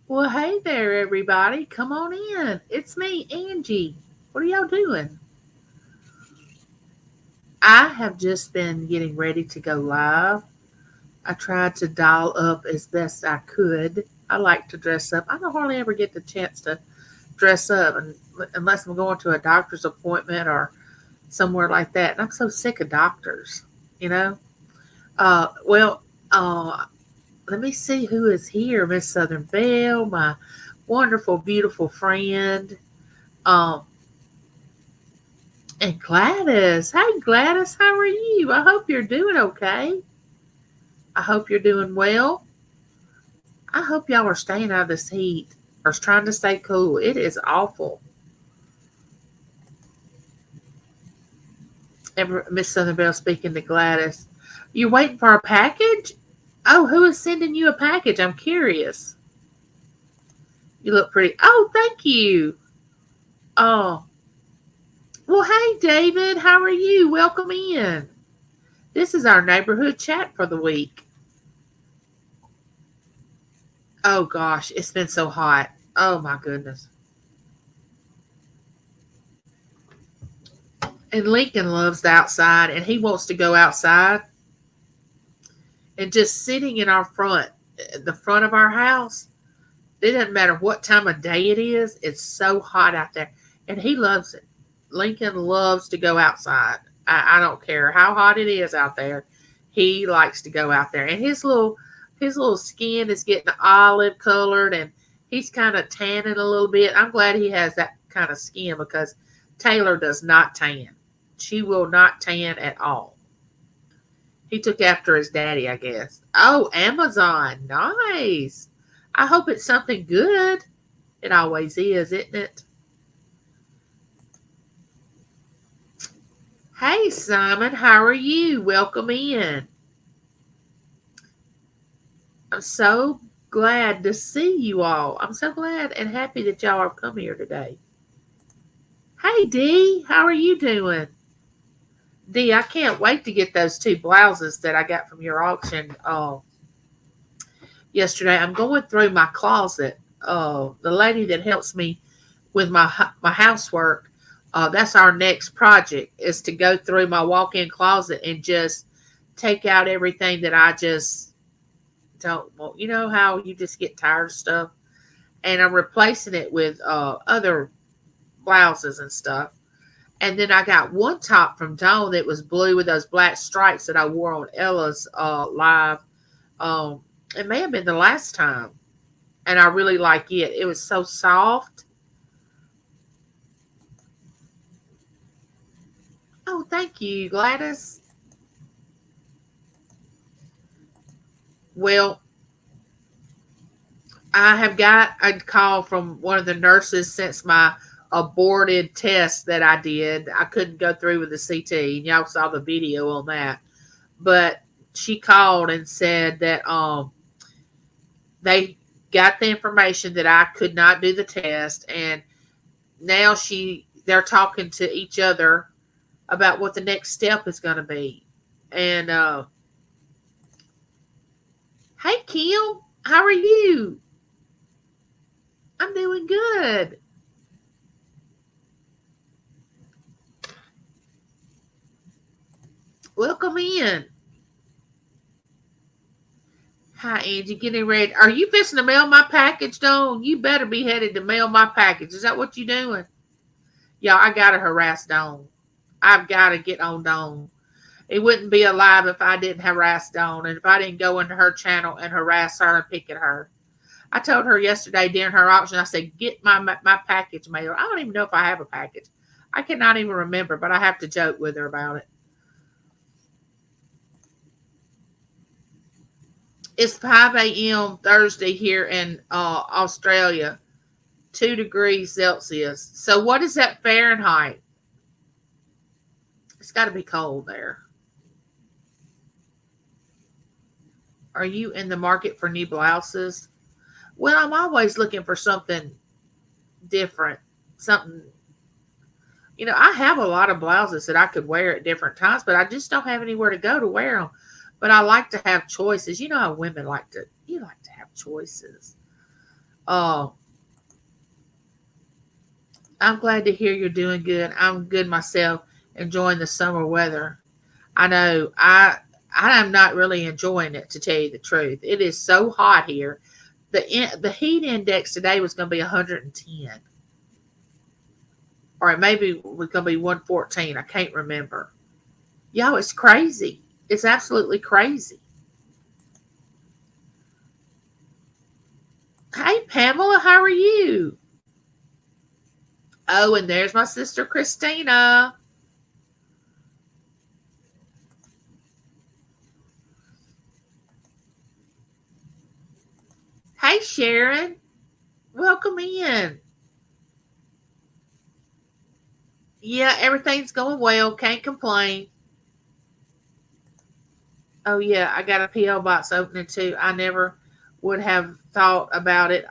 Well, hey there, everybody. Come on in. It's me, Angie. What are y'all doing? I have just been getting ready to go live. I tried to dial up as best I could. I like to dress up. I don't hardly ever get the chance to dress up unless I'm going to a doctor's appointment or somewhere like that. And I'm so sick of doctors, you know? Uh, well, uh, Let me see who is here. Miss Southern Belle, my wonderful, beautiful friend. Um, And Gladys, hey Gladys, how are you? I hope you're doing okay. I hope you're doing well. I hope y'all are staying out of this heat or trying to stay cool. It is awful. Miss Southern Belle speaking to Gladys. You waiting for a package? Oh, who is sending you a package? I'm curious. You look pretty. Oh, thank you. Oh, well, hey David, how are you? Welcome in. This is our neighborhood chat for the week. Oh gosh, it's been so hot. Oh my goodness. And Lincoln loves the outside and he wants to go outside and just sitting in our the front of our house. It doesn't matter what time of day it is, it's so hot out there. And he loves it. Lincoln loves to go outside. I don't care how hot it is out there. He likes to go out there. And his little skin is getting olive colored and he's kind of tanning a little bit. I'm glad he has that kind of skin because Taylor does not tan. She will not tan at all. He took after his daddy, I guess. Oh, Amazon. Nice. I hope it's something good. It always is, isn't it? Hey, Simon. How are you? Welcome in. I'm so glad to see you all. I'm so glad and happy that y'all have come here today. Hey, Dee. How are you doing? Dee, I can't wait to get those two blouses that I got from your auction yesterday. I'm going through my closet. The lady that helps me with my housework, that's our next project is to go through my walk-in closet and just take out everything that I just don't want. You know how you just get tired of stuff, and I'm replacing it with other blouses and stuff. And then I got one top from Dawn that was blue with those black stripes that I wore on Ella's live. Um, it may have been the last time, and I really like it. It was so soft. Oh, thank you, Gladys. Well, I have got a call from one of the nurses since my aborted test that I did. I couldn't go through with the CT, and y'all saw the video on that. But she called and said that they got the information that I could not do the test, and now they're talking to each other about what the next step is going to be. And hey, Kim, how are you? I'm doing good. Welcome in. Hi, Angie. Getting ready. Are you fixing to mail my package, Dawn? You better be headed to mail my package. Is that what you doing? Yeah, I gotta harass Dawn. I've got to get on Dawn. It wouldn't be alive if I didn't harass Dawn and if I didn't go into her channel and harass her and pick at her. I told her yesterday during her auction, I said, get my package mailed. I don't even know if I have a package. I cannot even remember, but I have to joke with her about it. It's 5 a.m. Thursday here in Australia, 2 degrees Celsius. So, what is that Fahrenheit? It's got to be cold there. Are you in the market for new blouses? Well, I'm always looking for something different. Something, I have a lot of blouses that I could wear at different times, but I just don't have anywhere to go to wear them. But I like to have choices. You know how women like to, you like to have choices. Uh, I'm glad to hear you're doing good. I'm good myself, enjoying the summer weather. I know I am not really enjoying it, to tell you the truth. It is so hot here. The heat index today was going to be 110, or it maybe was going to be 114. I can't remember. Yo, it's crazy. It's absolutely crazy. Hey, Pamela, how are you? Oh, and there's my sister Christina. Hey, Sharon. Welcome in. Yeah, everything's going well. Can't complain. Oh, yeah, I got a P.O. box opening too. I never would have thought about it.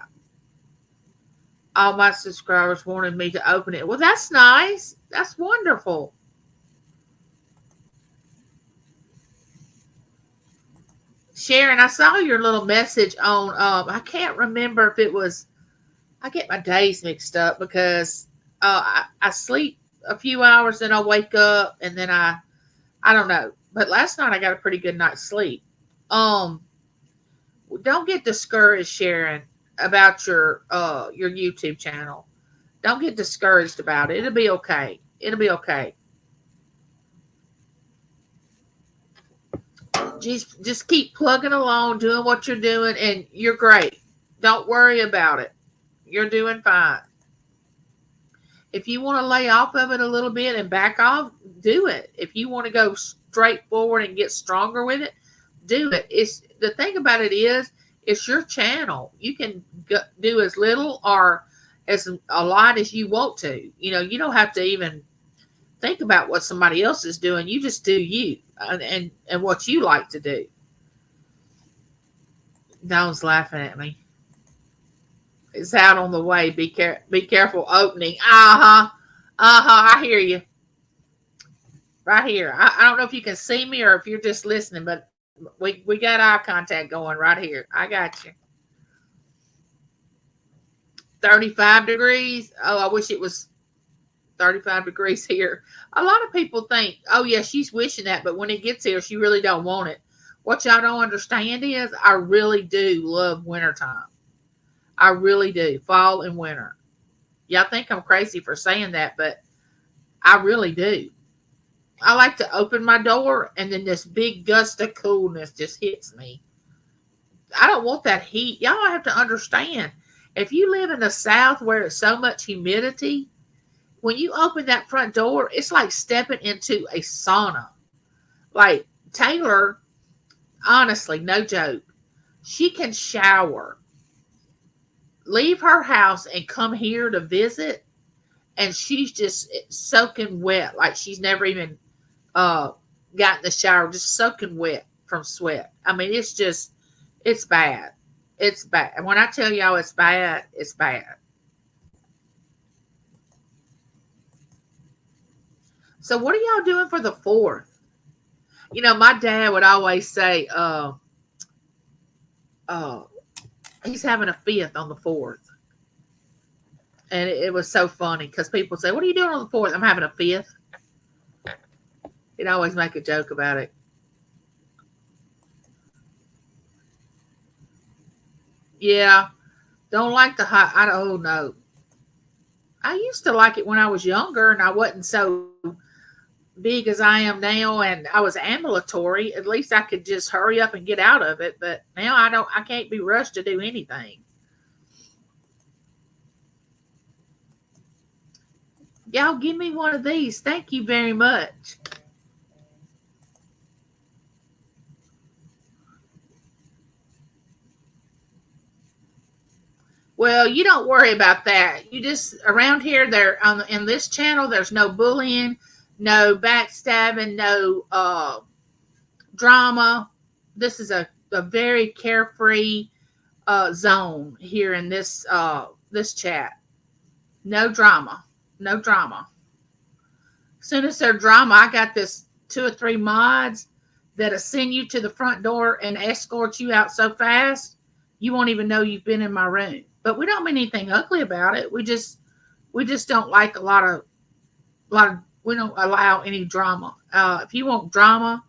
All my subscribers wanted me to open it. Well, that's nice. That's wonderful. Sharon, I saw your little message on I can't remember if it was, I get my days mixed up because I sleep a few hours, then I wake up, and then I don't know. But last night I got a pretty good night's sleep. Um don't get discouraged, Sharon, about your YouTube channel. Don't get discouraged about it. It'll be okay. It'll be okay. Just keep plugging along, doing what you're doing, and you're great. Don't worry about it. You're doing fine. If you want to lay off of it a little bit and back off, do it. If you want to go straight forward and get stronger with it, do it. It's the thing about it is it's your channel. You can do as little or as a lot as you want to. You don't have to even think about what somebody else is doing. You just do you and what you like to do. Dawn's laughing at me. It's out on the way. Be careful opening. Uh huh. Uh huh. I hear you. Right here. I don't know if you can see me or if you're just listening, but we got eye contact going right here. I got you. 35 degrees. Oh, I wish it was 35 degrees here. A lot of people think, oh yeah, she's wishing that, but when it gets here, she really don't want it. What y'all don't understand is I really do love wintertime. I really do. Fall and winter. Y'all think I'm crazy for saying that, but I really do. I like to open my door and then this big gust of coolness just hits me. I don't want that heat. Y'all have to understand. If you live in the South where it's so much humidity, when you open that front door, it's like stepping into a sauna. Like Taylor, honestly, no joke, she can shower, leave her house, and come here to visit, and she's just soaking wet, like she's never even got in the shower, just soaking wet from sweat. I mean, it's bad. It's bad. And when I tell y'all it's bad, it's bad. So what are y'all doing for the fourth? My dad would always say, uh, he's having a fifth on the fourth. And it was so funny because people say, what are you doing on the fourth? I'm having a fifth. He'd always make a joke about it. Yeah. Don't like the hot. I don't know. I used to like it when I was younger and I wasn't so big as I am now and I was ambulatory. At least I could just hurry up and get out of it. But now I can't be rushed to do anything. Y'all give me one of these. Thank you very much. Well, you don't worry about that. You just around here there on in this channel there's no bullying, no backstabbing, no drama. This is a very carefree zone here in this chat. No drama. No drama. As soon as there's drama, I got this 2 or 3 mods that'll send you to the front door and escort you out so fast you won't even know you've been in my room. But we don't mean anything ugly about it. We just don't like a lot of we don't allow any drama. If you want drama,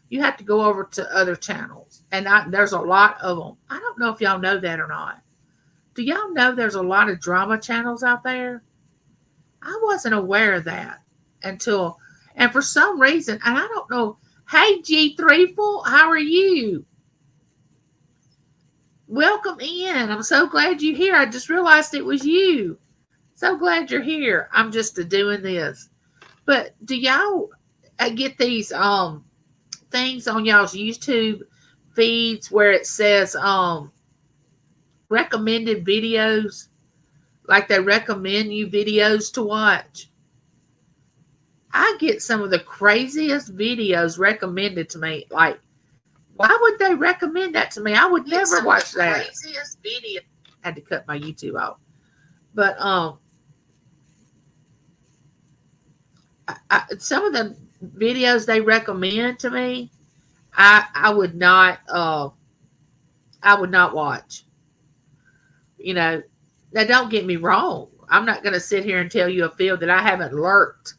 you have to go over to other channels, and there's a lot of them. I don't know if y'all know that or not. Do y'all know there's a lot of drama channels out there? I wasn't aware of that until, and for some reason, and I don't know. Hey, G Threeful, how are you? Welcome in. I'm so glad you're here. I just realized it was you. So glad you're here. I'm just doing this. But do y'all get these things on y'all's YouTube feeds where it says recommended videos? Like they recommend you videos to watch. I get some of the craziest videos recommended to me. Like, why would they recommend that to me? I would never watch that. Craziest video. I had to cut my YouTube off. But some of the videos they recommend to me, I would not watch. You know, now don't get me wrong. I'm not going to sit here and tell you a field that I haven't lurked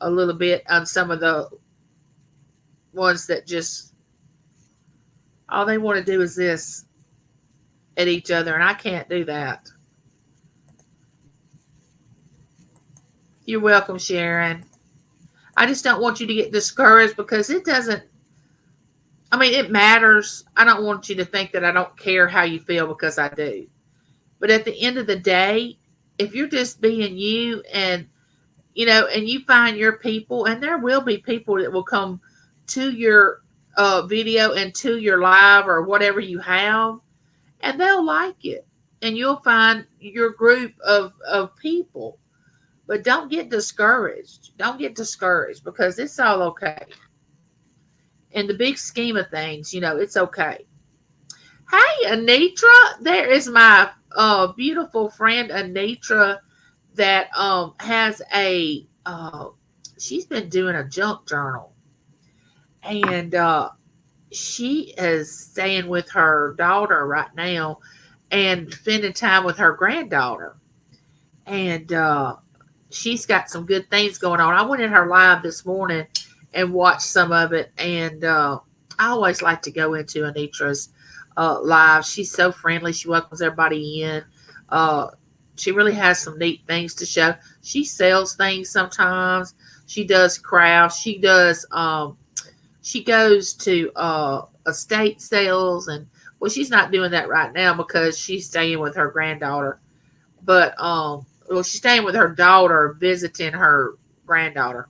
a little bit on some of the ones that just all they want to do is this at each other, and I can't do that. You're welcome, Sharon. I just don't want you to get discouraged because it doesn't, I mean, it matters. I don't want you to think that I don't care how you feel because I do. But at the end of the day, if you're just being you and, you know, and you find your people, and there will be people that will come to your video and to your live or whatever you have, and they'll like it. And you'll find your group of people. But don't get discouraged. Don't get discouraged because it's all okay. In the big scheme of things, you know, it's okay. Hey, Anitra, there is my beautiful friend Anitra that has a she's been doing a junk journal, and she is staying with her daughter right now and spending time with her granddaughter, and she's got some good things going on. I went in her live this morning and watched some of it, and I always like to go into Anitra's live. She's so friendly. She welcomes everybody in. She really has some neat things to show. She sells things sometimes. She does crafts. She does. She goes to estate sales, and well, she's not doing that right now because she's staying with her granddaughter. But well, she's staying with her daughter, visiting her granddaughter.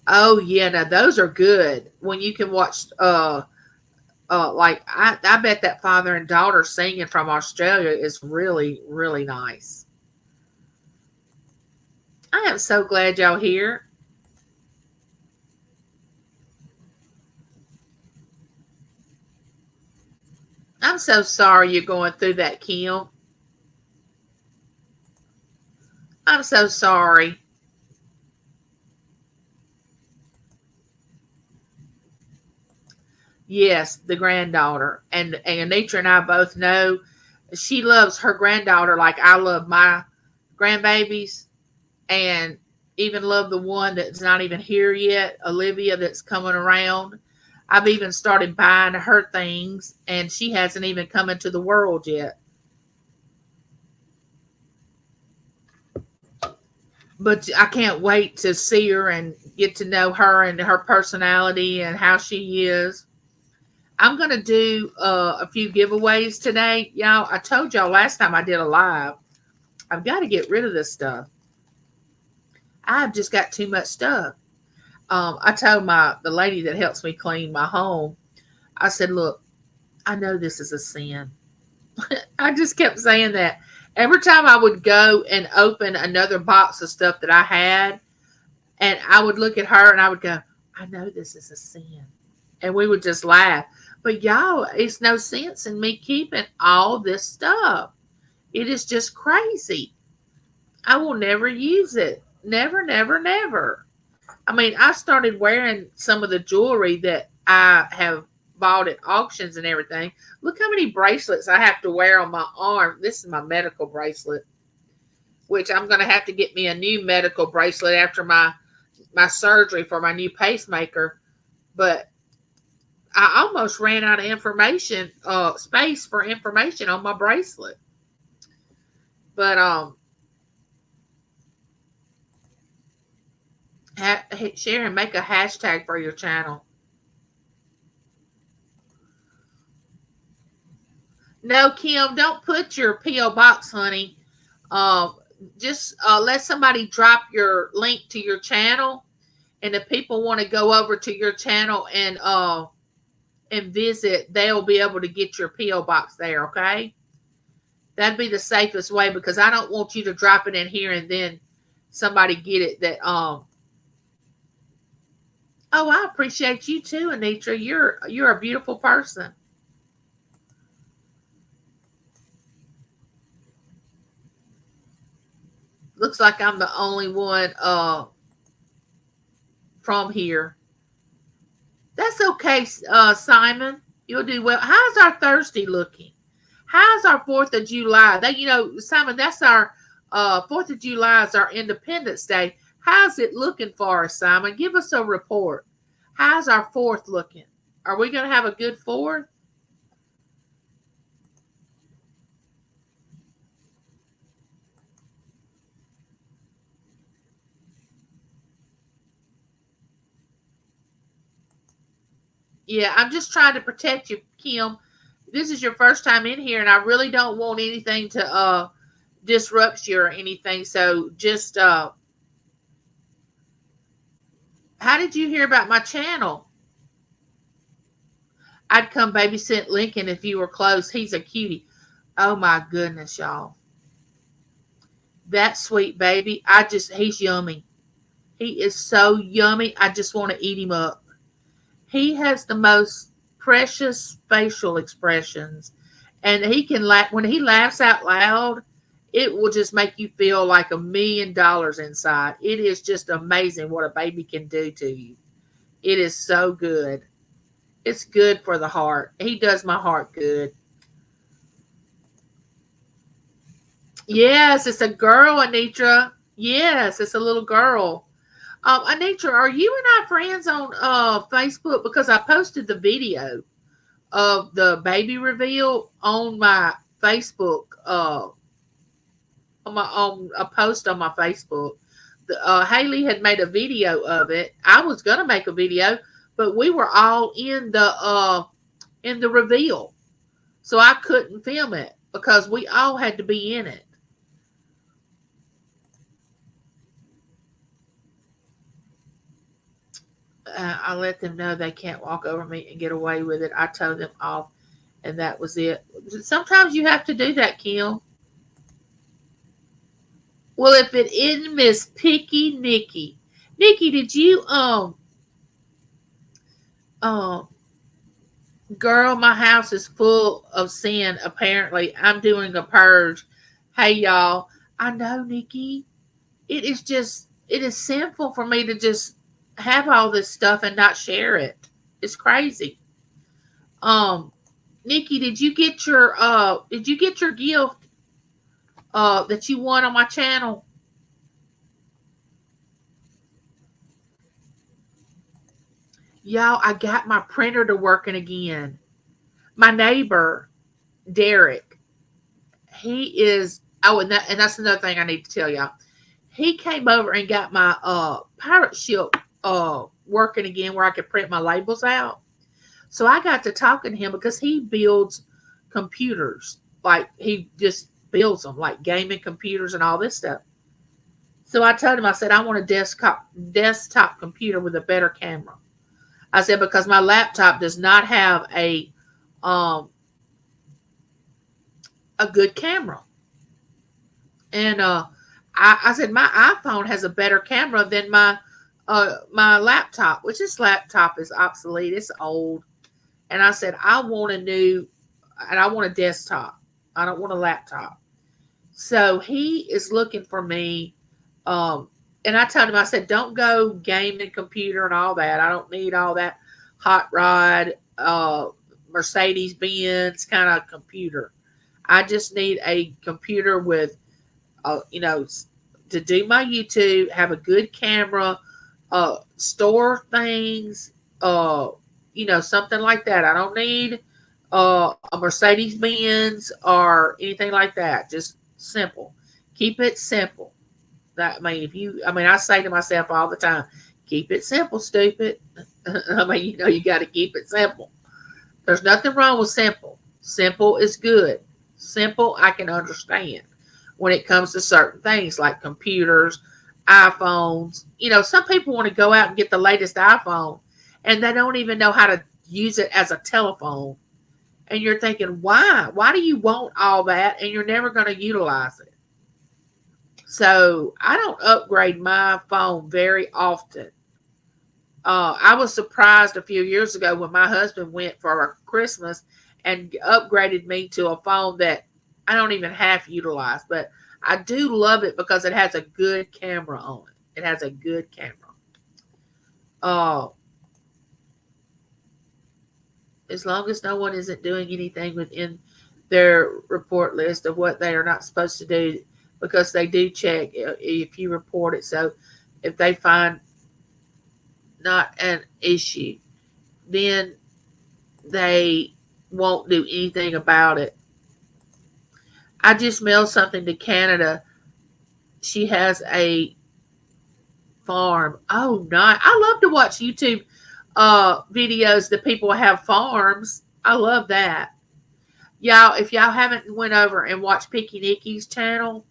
Oh yeah, now those are good. When you can watch like I bet that father and daughter singing from Australia is really, really nice. I am so glad y'all here. I'm so sorry you're going through that, Kim. I'm so sorry. Yes, the granddaughter. And Nature and I both know she loves her granddaughter like I love my grandbabies, and even love the one that's not even here yet, Olivia, that's coming around. I've even started buying her things, and she hasn't even come into the world yet. But I can't wait to see her and get to know her and her personality and how she is. I'm going to do a few giveaways today. Y'all, I told y'all last time I did a live, I've got to get rid of this stuff. I've just got too much stuff. I told the lady that helps me clean my home, I said, look, I know this is a sin. I just kept saying that. Every time I would go and open another box of stuff that I had, and I would look at her and I would go, I know this is a sin. And we would just laugh. But y'all, it's no sense in me keeping all this stuff. It is just crazy. I will never use it. Never, never, never. I mean, I started wearing some of the jewelry that I have bought at auctions and everything. Look how many bracelets I have to wear on my arm. This is my medical bracelet, which I'm going to have to get me a new medical bracelet after my surgery for my new pacemaker. But I almost ran out of information, space for information on my bracelet. But share and make a hashtag for your channel. No, Kim, don't put your P.O. box, honey. Just let somebody drop your link to your channel, and if people want to go over to your channel and visit, they'll be able to get your P.O. box there. Okay, that'd be the safest way, because I don't want you to drop it in here and then somebody get it that Oh, I appreciate you too, Anitra. You're a beautiful person. Looks like I'm the only one from here. That's okay, Simon. You'll do well. How's our Thursday looking? How's our 4th of July? Simon, that's our 4th of July is our Independence Day. How's it looking for us, Simon? Give us a report. How's our 4th looking? Are we going to have a good 4th? Yeah, I'm just trying to protect you, Kim. This is your first time in here, and I really don't want anything to disrupt you or anything. So just how did you hear about my channel? I'd come babysit Lincoln if you were close. He's a cutie. Oh my goodness, y'all. That sweet baby. He's yummy. He is so yummy. I just want to eat him up. He has the most precious facial expressions. And he can laugh. When he laughs out loud, it will just make you feel like $1 million inside. It is just amazing what a baby can do to you. It is so good. It's good for the heart. He does my heart good. Yes, it's a girl, Anitra. Yes, it's a little girl. Anitra, are you and I friends on Facebook? Because I posted the video of the baby reveal on my Facebook, on a post on my Facebook. Haley had made a video of it. I was gonna make a video, but we were all in the reveal, so I couldn't film it because we all had to be in it. I let them know they can't walk over me and get away with it. I told them off, and that was it. Sometimes you have to do that, Kim. Well, if it isn't Miss Picky Nikki. Nikki, did you girl, my house is full of sin, apparently. I'm doing a purge. Hey y'all. I know, Nikki. It is sinful for me to just have all this stuff and not share it. It's crazy. Nikki, did you get your gift that you won on my channel? Y'all, I got my printer to working again. My neighbor, Derek, he is and that's another thing I need to tell y'all. He came over and got my pirate ship working again where I could print my labels out. So I got to talking to him because he builds computers. Like he just builds them, like gaming computers and all this stuff. So I told him, I said, I want a desktop computer with a better camera. I said, because my laptop does not have a good camera. And I said, my iPhone has a better camera than my laptop, which this laptop is obsolete. It's old. And I said, I want a desktop. I don't want a laptop. So he is looking for me. And I told him, I said, don't go gaming computer and all that. I don't need all that hot rod, Mercedes Benz kind of computer. I just need a computer with, you know, to do my YouTube, have a good camera, store things, you know, something like that. I don't need a Mercedes Benz or anything like that. Just simple. Keep it simple. That I mean, if you, I mean, I say to myself all the time, keep it simple, stupid. I mean, you know, you got to keep it simple. There's nothing wrong with simple. Simple is good. Simple, I can understand when it comes to certain things like computers, iPhones. You know, some people want to go out and get the latest iPhone and they don't even know how to use it as a telephone. And you're thinking, why? Why do you want all that and you're never going to utilize it? So I don't upgrade my phone very often. I was surprised a few years ago when my husband went for a Christmas and upgraded me to a phone that I don't even half utilize, but I do love it because it has a good camera on it. It has a good camera. Uh, as long as no one isn't doing anything within their report list of what they are not supposed to do, because they do check if you report it. So if they find not an issue, then they won't do anything about it. I just mailed something to Canada. She has a farm. Oh, nice. I love to watch YouTube videos that people have farms. I love that. Y'all, if y'all haven't went over and watched Picky Nicky's channel,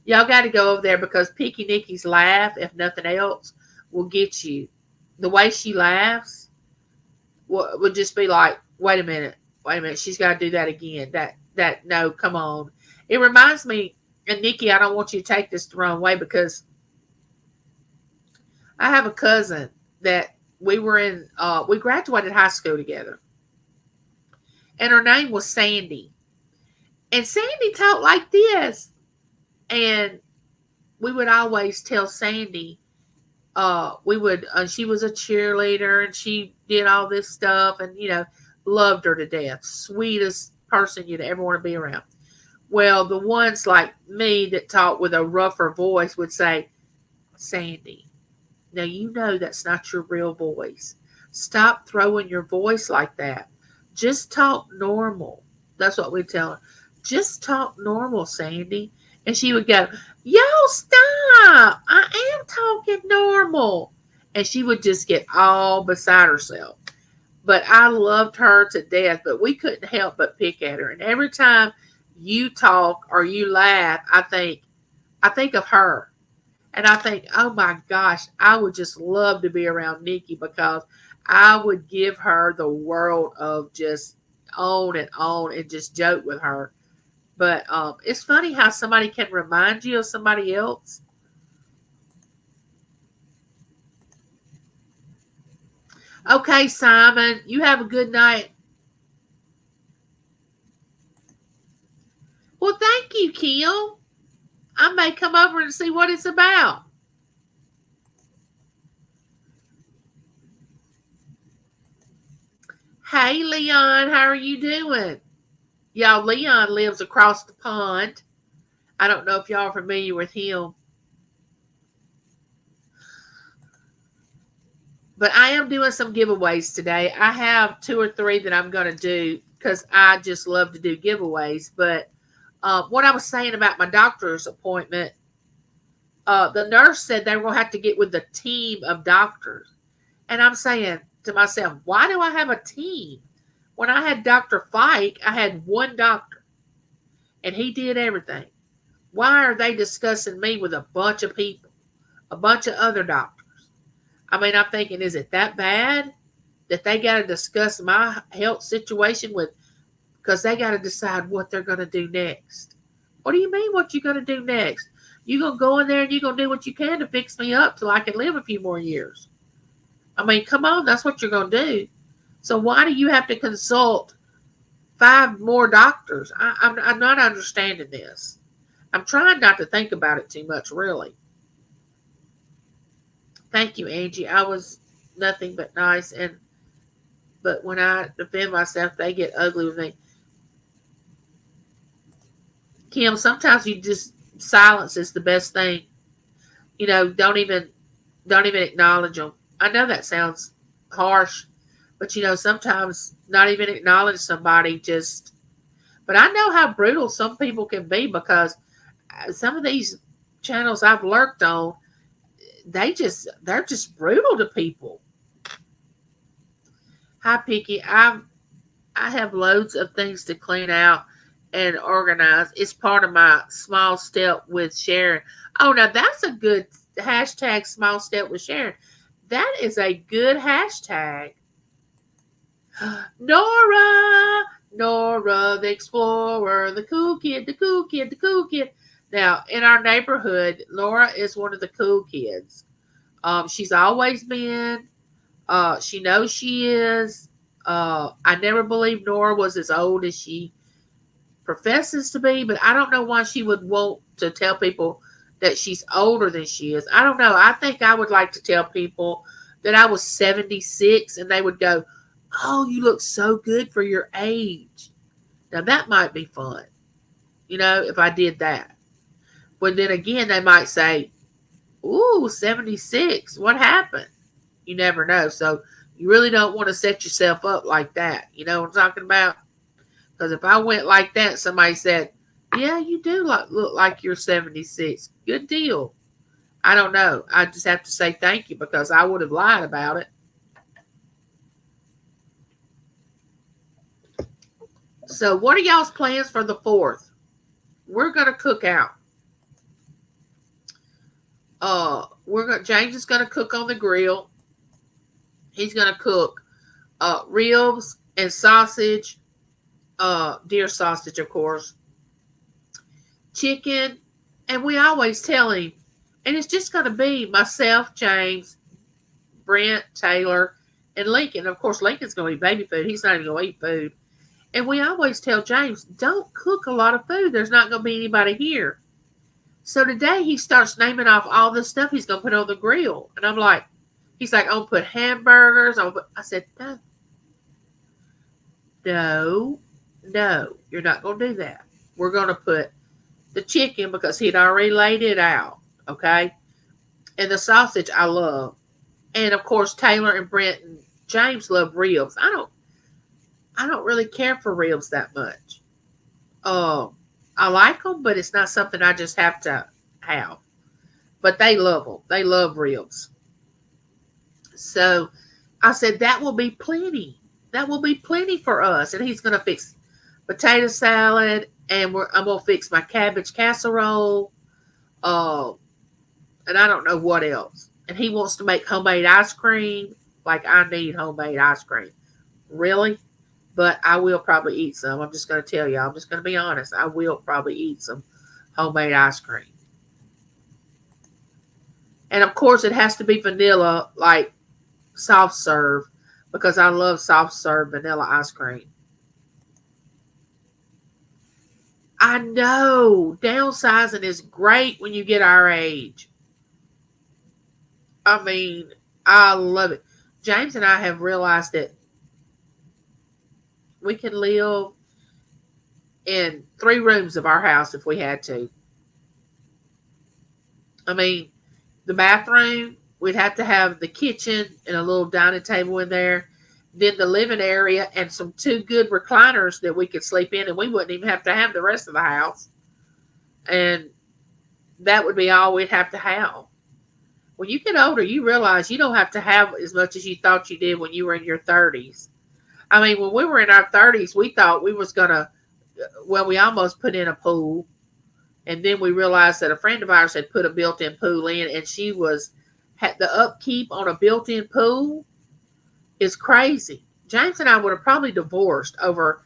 y'all got to go over there because Picky Nicky's laugh, if nothing else, will get you. The way she laughs would just be like, wait a minute, she's got to do that again. No, come on. It reminds me, and Nikki, I don't want you to take this the wrong way because I have a cousin that we graduated high school together, and her name was Sandy, and Sandy talked like this, and we would always tell Sandy, she was a cheerleader and she did all this stuff and, you know, loved her to death. Sweetest person you'd ever want to be around. Well, the ones like me that talk with a rougher voice would say, Sandy, now you know that's not your real voice. Stop throwing your voice like that. Just talk normal. That's what we tell her. Just talk normal, Sandy. And she would go, y'all stop. I am talking normal. And she would just get all beside herself. But I loved her to death, but we couldn't help but pick at her. And every time you talk or you laugh, I think of her. And I think, oh my gosh, I would just love to be around Nikki because I would give her the world of just on and just joke with her. But it's funny how somebody can remind you of somebody else. Okay, Simon, you have a good night. Well, thank you, Kim. I may come over and see what it's about. Hey, Leon, how are you doing? Y'all, Leon lives across the pond. I don't know if y'all are familiar with him. But I am doing some giveaways today. I have 2 or 3 that I'm going to do because I just love to do giveaways. But what I was saying about my doctor's appointment, the nurse said they were going to have to get with a team of doctors. And I'm saying to myself, why do I have a team? When I had Dr. Fike, I had one doctor, and he did everything. Why are they discussing me with a bunch of people, a bunch of other doctors? I mean, I'm thinking, is it that bad that they got to discuss my health situation with, because they got to decide what they're going to do next. What do you mean what you're going to do next? You're going to go in there and you're going to do what you can to fix me up so I can live a few more years. I mean, come on, that's what you're going to do. So why do you have to consult 5 more doctors? I'm not understanding this. I'm trying not to think about it too much, really. Thank you, Angie. I was nothing but nice. And But when I defend myself, they get ugly with me. Kim, sometimes you just silence is the best thing. Don't even acknowledge them. I know that sounds harsh, but sometimes not even acknowledge somebody just. But I know how brutal some people can be because some of these channels I've lurked on, they're just brutal to people. Hi, Picky. I have loads of things to clean out and organize. It's part of my small step with Sharon. Oh, now that's a good hashtag. Small step with Sharon. That is a good hashtag. Nora the explorer, the cool kid, the cool kid, the cool kid. Now, in our neighborhood, Laura is one of the cool kids. She's always been. She knows she is. I never believed Nora was as old as she professes to be, but I don't know why she would want to tell people that she's older than she is. I don't know. I think I would like to tell people that I was 76 and they would go, "Oh, you look so good for your age." Now that might be fun, if I did that. But then again, they might say, "Ooh, 76. What happened?" You never know. So you really don't want to set yourself up like that. You know what I'm talking about? Because if I went like that, somebody said, "Yeah, you do look like you're 76. Good deal." I don't know. I just have to say thank you because I would have lied about it. So what are y'all's plans for the 4th? We're going to cook out. James is going to cook on the grill. He's going to cook ribs and sausage, deer sausage, of course, chicken, and we always tell him, and it's just going to be myself, James, Brent, Taylor, and Lincoln. Of course, Lincoln's going to be baby food. He's not even going to eat food. And we always tell James, don't cook a lot of food. There's not going to be anybody here. So today he starts naming off all the stuff he's going to put on the grill. And I'm like, he's like, I'm going to put hamburgers. I said, no, you're not going to do that. We're going to put the chicken because he'd already laid it out. Okay. And the sausage I love. And of course, Taylor and Brent and James love ribs. I don't really care for ribs that much. I like them, but it's not something I just have to have. But they love them. They love ribs. So I said, that will be plenty. That will be plenty for us. And he's going to fix potato salad, and I'm going to fix my cabbage casserole. And I don't know what else. And he wants to make homemade ice cream. Like, I need homemade ice cream. Really? But I will probably eat some. I'm just going to tell you. I'm just going to be honest. I will probably eat some homemade ice cream. And of course, it has to be vanilla, like soft serve, because I love soft serve vanilla ice cream. I know downsizing is great when you get our age. I mean, I love it. James and I have realized that we can live in 3 rooms of our house if we had to. I mean, the bathroom, we'd have to have the kitchen and a little dining table in there. Then the living area and some 2 good recliners that we could sleep in, and we wouldn't even have to have the rest of the house. And that would be all we'd have to have. When you get older, you realize you don't have to have as much as you thought you did when you were in your 30s. I mean, when we were in our 30s, we thought we was going to, well, we almost put in a pool. And then we realized that a friend of ours had put a built-in pool in, and she had the upkeep on a built-in pool is crazy. James and I would have probably divorced over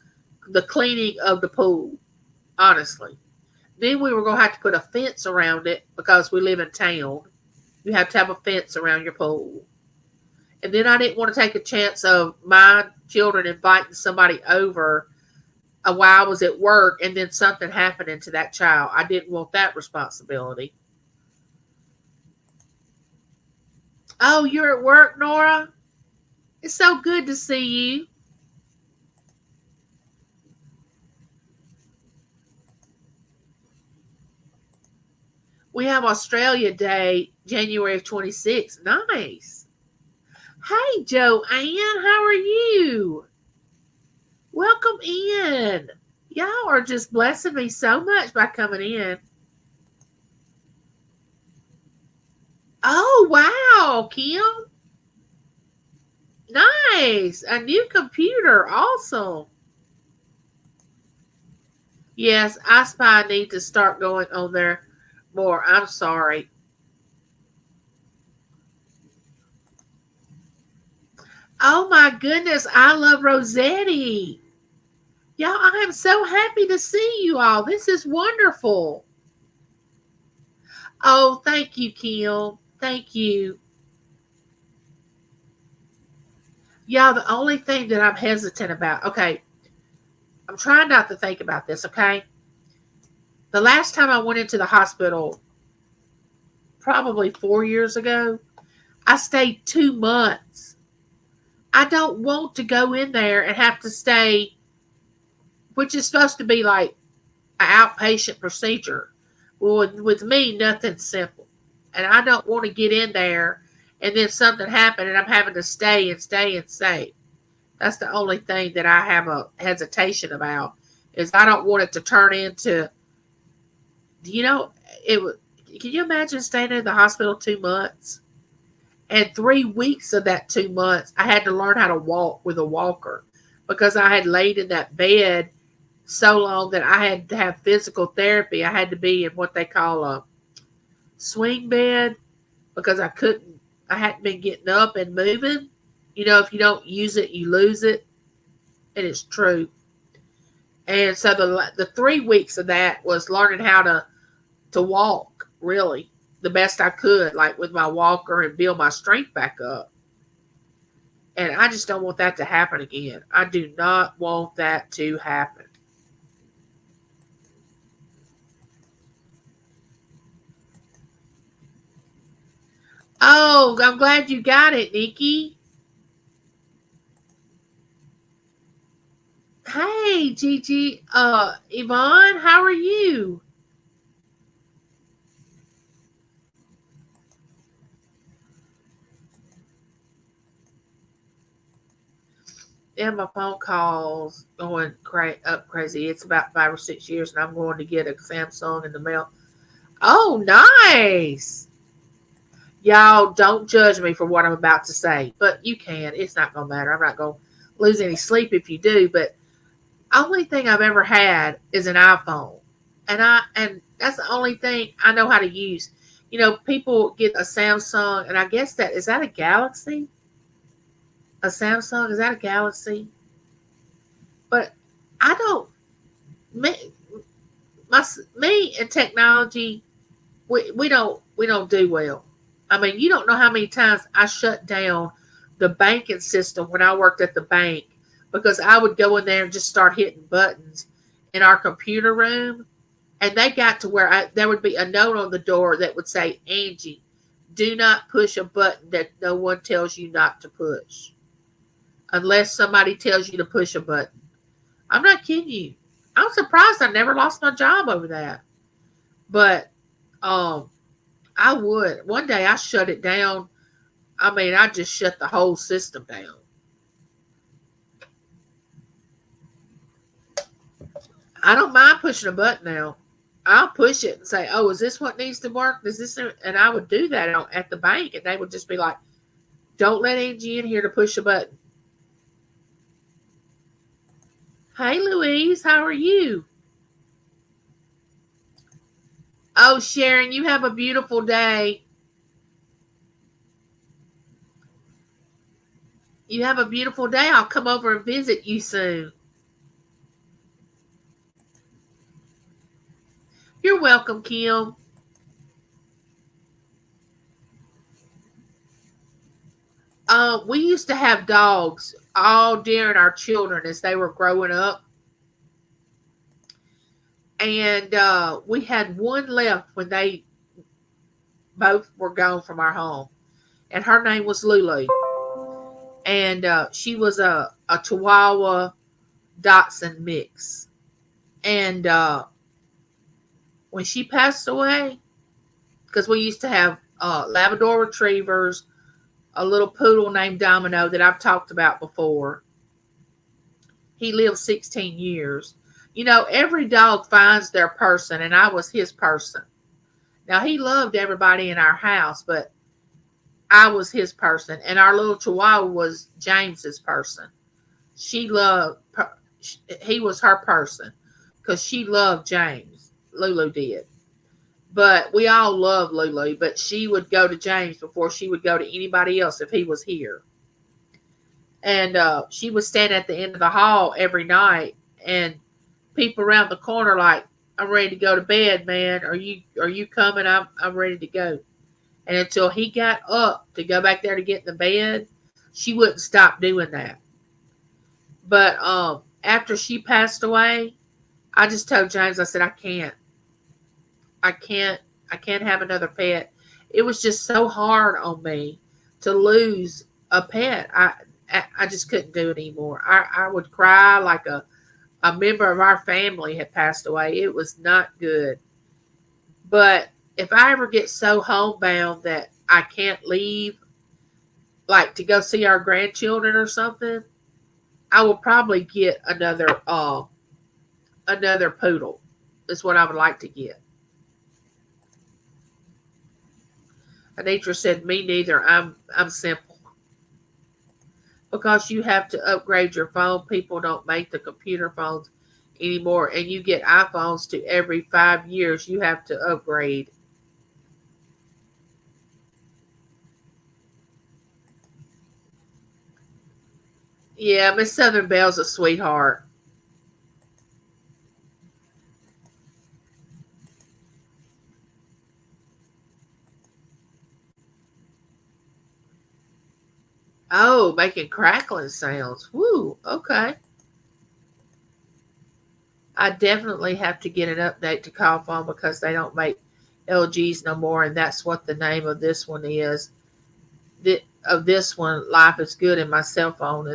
the cleaning of the pool, honestly. Then we were going to have to put a fence around it because we live in town. You have to have a fence around your pool. And then I didn't want to take a chance of my children inviting somebody over while I was at work and then something happening to that child. I didn't want that responsibility. Oh, you're at work, Nora? It's so good to see you. We have Australia Day, January of 26th. Nice. Hey, Joanne, how are you? Welcome in. Y'all are just blessing me so much by coming in. Oh, wow, Kim. Nice. A new computer. Awesome. Yes, I spy need to start going on there more. I'm sorry. Oh my goodness, I love Rossetti. Y'all, I am so happy to see you all. This is wonderful. Oh, thank you, Kim. Thank you. Y'all, the only thing that I'm hesitant about, okay, I'm trying not to think about this, okay? The last time I went into the hospital, probably 4 years ago, I stayed 2 months. I don't want to go in there and have to stay, which is supposed to be like an outpatient procedure. Well, with me, nothing's simple. And I don't want to get in there and then something happen and I'm having to stay and stay and stay. That's the only thing that I have a hesitation about is I don't want it to turn into, you know, it. Can you imagine staying in the hospital 2 months? And 3 weeks of that 2 months, I had to learn how to walk with a walker because I had laid in that bed so long that I had to have physical therapy. I had to be in what they call a swing bed because I hadn't been getting up and moving. You know, if you don't use it, you lose it. And it's true. And so the 3 weeks of that was learning how to walk, really, the best I could, like with my walker and build my strength back up. And I just don't want that to happen again. I do not want that to happen. Oh, I'm glad you got it, Nikki. Hey, Gigi. Yvonne, how are you? Yeah, my phone calls going up crazy. It's about 5 or 6 years, and I'm going to get a Samsung in the mail. Oh, nice. Y'all don't judge me for what I'm about to say, but you can. It's not going to matter. I'm not going to lose any sleep if you do. But only thing I've ever had is an iPhone, and that's the only thing I know how to use. You know, people get a Samsung, and I guess that is that a Galaxy? A Samsung is that a Galaxy? But I don't. Me, me and technology, we don't do well. I mean, you don't know how many times I shut down the banking system when I worked at the bank because I would go in there and just start hitting buttons in our computer room, and they got to where there would be a note on the door that would say, "Angie, do not push a button that no one tells you not to push, unless somebody tells you to push a button." I'm not kidding you. I'm surprised I never lost my job over that. But um, I would. One day I shut it down. I mean, I just shut the whole system down. I don't mind pushing a button now. I'll push it and say, "Oh, is this what needs to work? Is this?" And I would do that at the bank, and they would just be like, "Don't let Angie in here to push a button." Hey, Louise, how are you? Oh, Sharon, you have a beautiful day. You have a beautiful day. I'll come over and visit you soon. You're welcome, Kim. We used to have dogs all during our children as they were growing up, and we had one left when they both were gone from our home, and her name was Lulu. And she was a Chihuahua Dachshund mix. And when she passed away, because we used to have Labrador retrievers, a little poodle named Domino that I've talked about before. He lived 16 years. You know, every dog finds their person, and I was his person. Now, he loved everybody in our house, but I was his person, and our little Chihuahua was James's person. She loved, he was her person because she loved James. Lulu did. But we all loved Lulu, but she would go to James before she would go to anybody else if he was here. And she would stand at the end of the hall every night, and people around the corner like, "I'm ready to go to bed, man. Are you coming? I'm ready to go." And until he got up to go back there to get in the bed, she wouldn't stop doing that. But after she passed away, I just told James, I said, I can't, I can't have another pet. It was just so hard on me to lose a pet. I just couldn't do it anymore. I would cry like a member of our family had passed away. It was not good. But if I ever get so homebound that I can't leave, like to go see our grandchildren or something, I will probably get another poodle. Is what I would like to get. Anitra said, "Me neither. I'm simple because you have to upgrade your phone. People don't make the computer phones anymore, and you get iPhones to every 5 years. You have to upgrade." Yeah, Miss Southern Bell's a sweetheart. Oh, making crackling sounds. Woo, okay. I definitely have to get an update to call phone because they don't make LGs no more, and that's what the name of this one is. Of this one, Life is Good, and my cell phone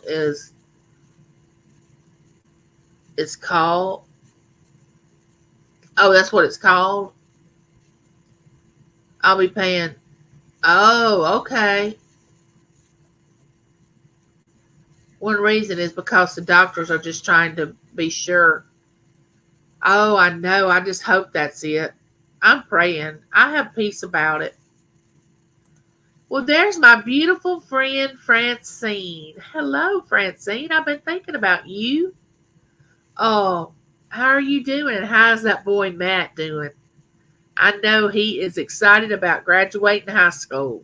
is it's called. Oh, that's what it's called. I'll be paying. Oh, okay. One reason is because the doctors are just trying to be sure. Oh, I know. I just hope that's it. I'm praying. I have peace about it. Well, there's my beautiful friend Francine. Hello, Francine. I've been thinking about you. Oh, how are you doing? And how's that boy Matt doing? I know he is excited about graduating high school.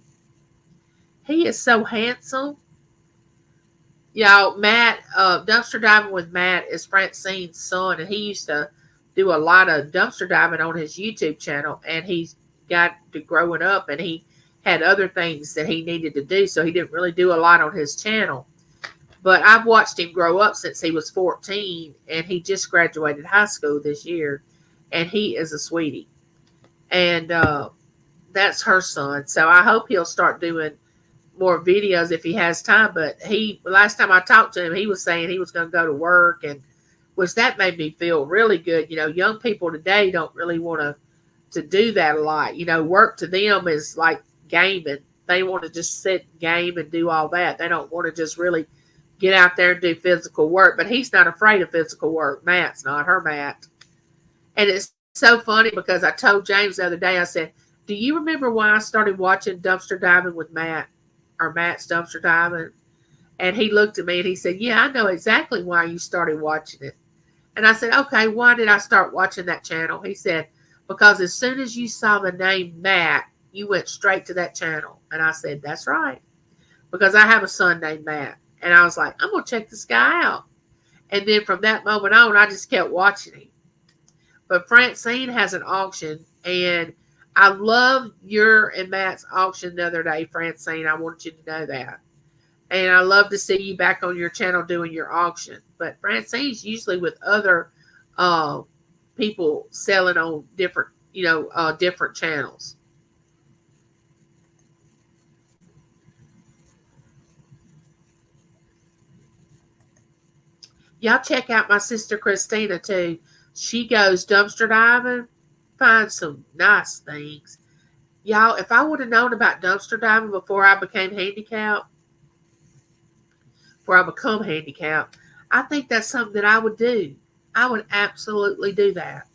He is so handsome. Y'all, Matt, dumpster diving with Matt is Francine's son, and he used to do a lot of dumpster diving on his YouTube channel. And he got to growing up, and he had other things that he needed to do, so he didn't really do a lot on his channel. But I've watched him grow up since he was 14, and he just graduated high school this year, and he is a sweetie. And that's her son, so I hope he'll start doing more videos if he has time. But he last time I talked to him, he was saying he was going to go to work, and which that made me feel really good. You know, young people today don't really want to do that a lot. You know, work to them is like gaming. They want to just sit game and do all that. They don't want to just really get out there and do physical work. But he's not afraid of physical work. Matt's not, her Matt. And it's so funny because I told James the other day, I said, "Do you remember why I started watching Dumpster Diving with Matt, or Matt's Dumpster Diving?" And he looked at me and he said, "Yeah, I know exactly why you started watching it." And I said, "Okay, why did I start watching that channel?" He said, "Because as soon as you saw the name Matt, you went straight to that channel." And I said, "That's right." Because I have a son named Matt. And I was like, "I'm going to check this guy out." And then from that moment on, I just kept watching him. But Francine has an auction, and I loved your and Matt's auction the other day, Francine. I want you to know that. And I love to see you back on your channel doing your auction. But Francine's usually with other uh, people selling on different, different channels. Y'all check out my sister Christina too. She goes dumpster diving, finds some nice things. Y'all, if I would have known about dumpster diving before I became handicapped, before I become handicapped, I think that's something that I would do. I would absolutely do that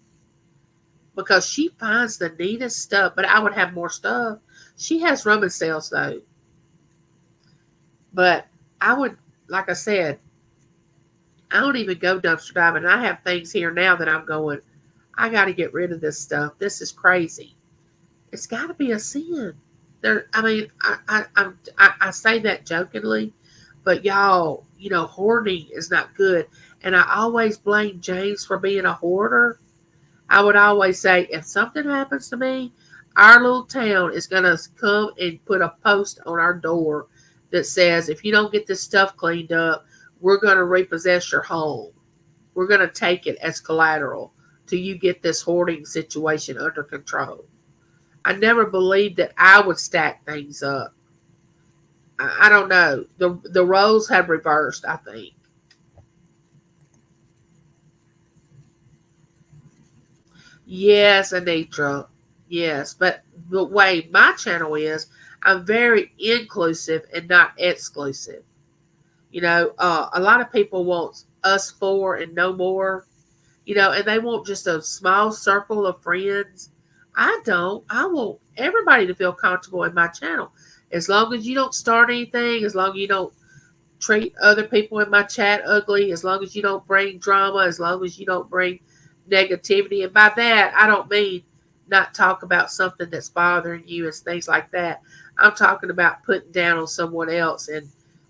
because she finds the neatest stuff. But I would have more stuff. She has rummage sales though, but I would, like I said, I don't even go dumpster diving. I have things here now that I'm going, I got to get rid of this stuff. This is crazy. It's got to be a sin. There, I mean, I say that jokingly, but y'all, hoarding is not good. And I always blame James for being a hoarder. I would always say, if something happens to me, our little town is going to come and put a post on our door that says, if you don't get this stuff cleaned up, we're going to repossess your home. We're going to take it as collateral till you get this hoarding situation under control. I never believed that I would stack things up. I don't know. The roles have reversed, I think. Yes, Anitra. Yes, but the way my channel is, I'm very inclusive and not exclusive. A lot of people want us four and no more, and they want just a small circle of friends. I don't. I want everybody to feel comfortable in my channel. As long as you don't start anything, as long as you don't treat other people in my chat ugly, as long as you don't bring drama, as long as you don't bring negativity. And by that, I don't mean not talk about something that's bothering you and things like that. I'm talking about putting down on someone else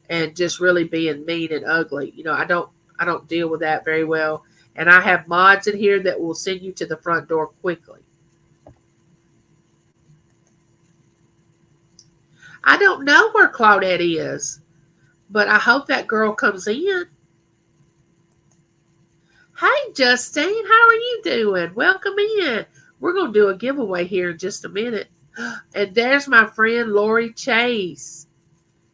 and just really being mean and ugly. I don't deal with that very well. And I have mods in here that will send you to the front door quickly. I don't know where Claudette is, but I hope that girl comes in. Hey, Justine, how are you doing? Welcome in. We're going to do a giveaway here in just a minute. And there's my friend Lori Chase.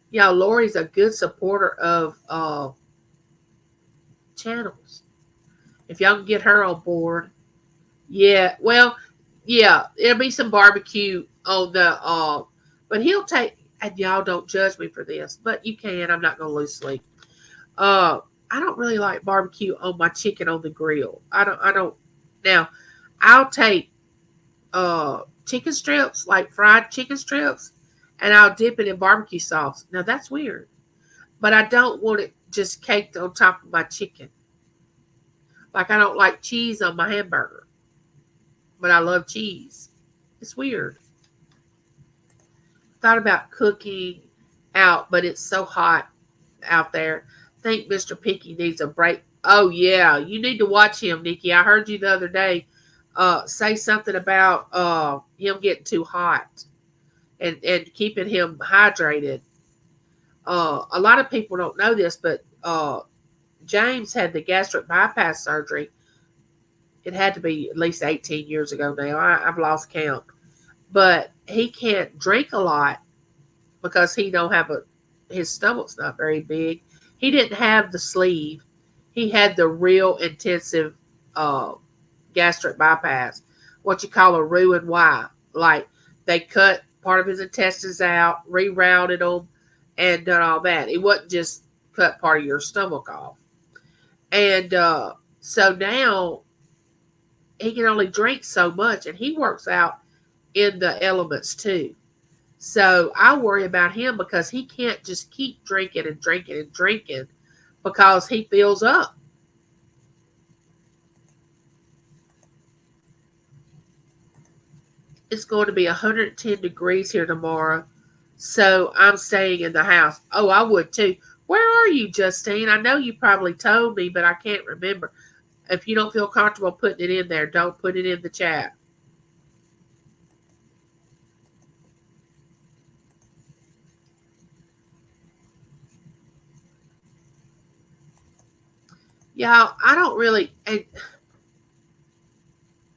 Yeah, Lori's a good supporter of channels. If y'all can get her on board. Yeah, well, yeah, it'll be some barbecue on the but he'll take, and y'all don't judge me for this, but you can. I'm not gonna lose sleep. Uh I don't really like barbecue on my chicken on the grill. I don't now I'll take chicken strips, like fried chicken strips, and I'll dip it in barbecue sauce. Now that's weird. But I don't want it just caked on top of my chicken. Like I don't like cheese on my hamburger, but I love cheese. It's weird. Thought about cooking out, but it's so hot out there. Think Mr. Picky needs a break. Oh yeah, you need to watch him, Nikki. I heard you the other day say something about him getting too hot and keeping him hydrated. A lot of people don't know this, but James had the gastric bypass surgery. It had to be at least 18 years ago now. I've lost count. But he can't drink a lot because he don't have his stomach's not very big. He didn't have the sleeve. He had the real intensive uh, gastric bypass, what you call a Roux-en-Y. Like they cut part of his intestines out, rerouted them, and done all that. It wasn't just cut part of your stomach off. And so now he can only drink so much, and he works out in the elements too. So I worry about him because he can't just keep drinking and drinking and drinking because he fills up. It's going to be 110 degrees here tomorrow. So I'm staying in the house. Oh, I would too. Where are you, Justine? I know you probably told me, but I can't remember. If you don't feel comfortable putting it in there, don't put it in the chat. Y'all, I don't really, and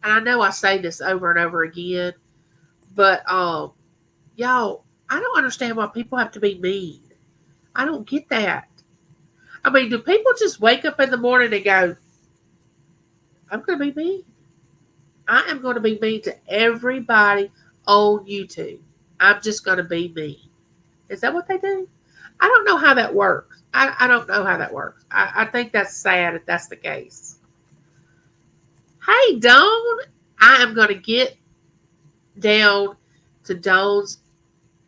I know I say this over and over again, but y'all, I don't understand why people have to be mean. I don't get that. I mean, do people just wake up in the morning and go, I'm going to be mean? I am going to be mean to everybody on YouTube. I'm just going to be mean. Is that what they do? I don't know how that works. I don't know how that works. I think that's sad if that's the case. Hey, Dawn. I am going to get down to Dawn's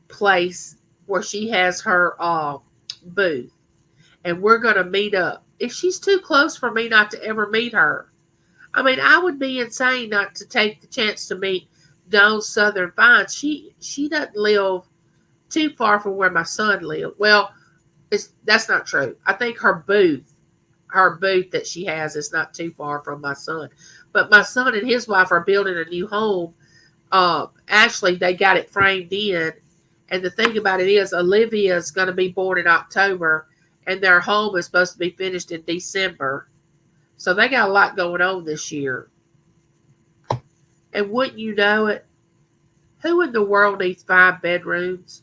place where she has her booth. And we're going to meet up. If she's too close for me not to ever meet her, I mean, I would be insane not to take the chance to meet Dawn's Southern Vines. She doesn't live too far from where my son lived. Well, that's not true. I think her booth that she has is not too far from my son. But my son and his wife are building a new home. Actually, they got it framed in. And the thing about it is, Olivia is going to be born in October, and their home is supposed to be finished in December. So they got a lot going on this year. And wouldn't you know it, who in the world needs 5 bedrooms?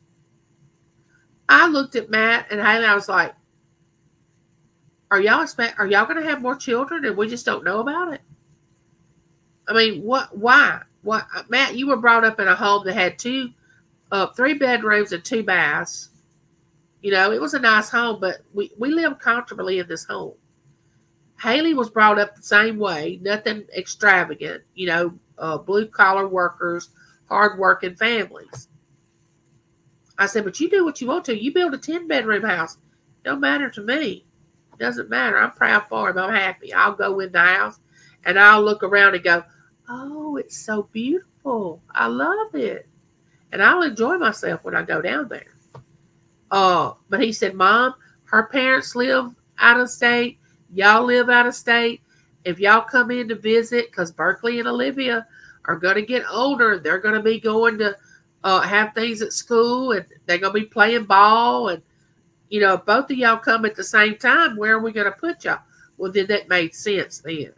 I looked at Matt and Haley, I was like, are y'all going to have more children and we just don't know about it? I mean, why? Matt, you were brought up in a home that had 3 bedrooms and 2 baths. You know, it was a nice home, but we lived comfortably in this home. Haley was brought up the same way, nothing extravagant, you know, blue-collar workers, hard-working families. I said, but you do what you want to. You build a 10-bedroom house. Don't matter to me. It doesn't matter. I'm proud for him. I'm happy. I'll go in the house, and I'll look around and go, oh, it's so beautiful. I love it. And I'll enjoy myself when I go down there. But he said, Mom, her parents live out of state. Y'all live out of state. If y'all come in to visit, because Berkeley and Olivia are going to get older, they're going to be going to have things at school, and they're going to be playing ball. And, you know, if both of y'all come at the same time, where are we going to put y'all? Well, then that made sense then.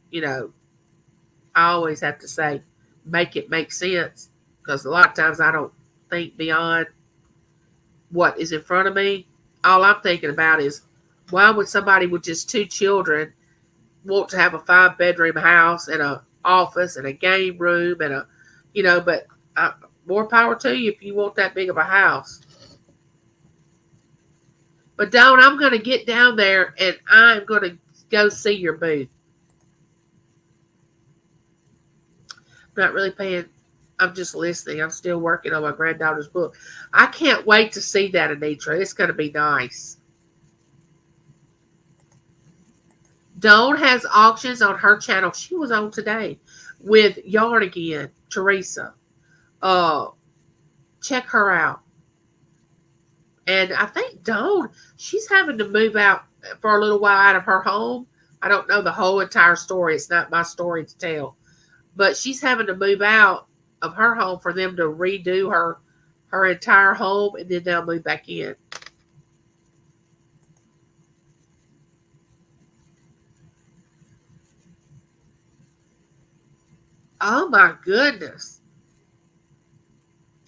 You know, I always have to say, make it make sense, because a lot of times I don't think beyond what is in front of me. All I'm thinking about is, why would somebody with just 2 children want to have a 5-bedroom house and an office and a game room and but more power to you if you want that big of a house. But Dawn, I'm going to get down there and I'm going to go see your booth. I'm not really paying. I'm just listening. I'm still working on my granddaughter's book. I can't wait to see that, Anitra. It's going to be nice. Dawn has auctions on her channel. She was on today with Yarn Again, Teresa. Check her out. And I think Dawn, she's having to move out for a little while out of her home. I don't know the whole entire story. It's not my story to tell. But she's having to move out of her home for them to redo her entire home, and then they'll move back in. Oh my goodness.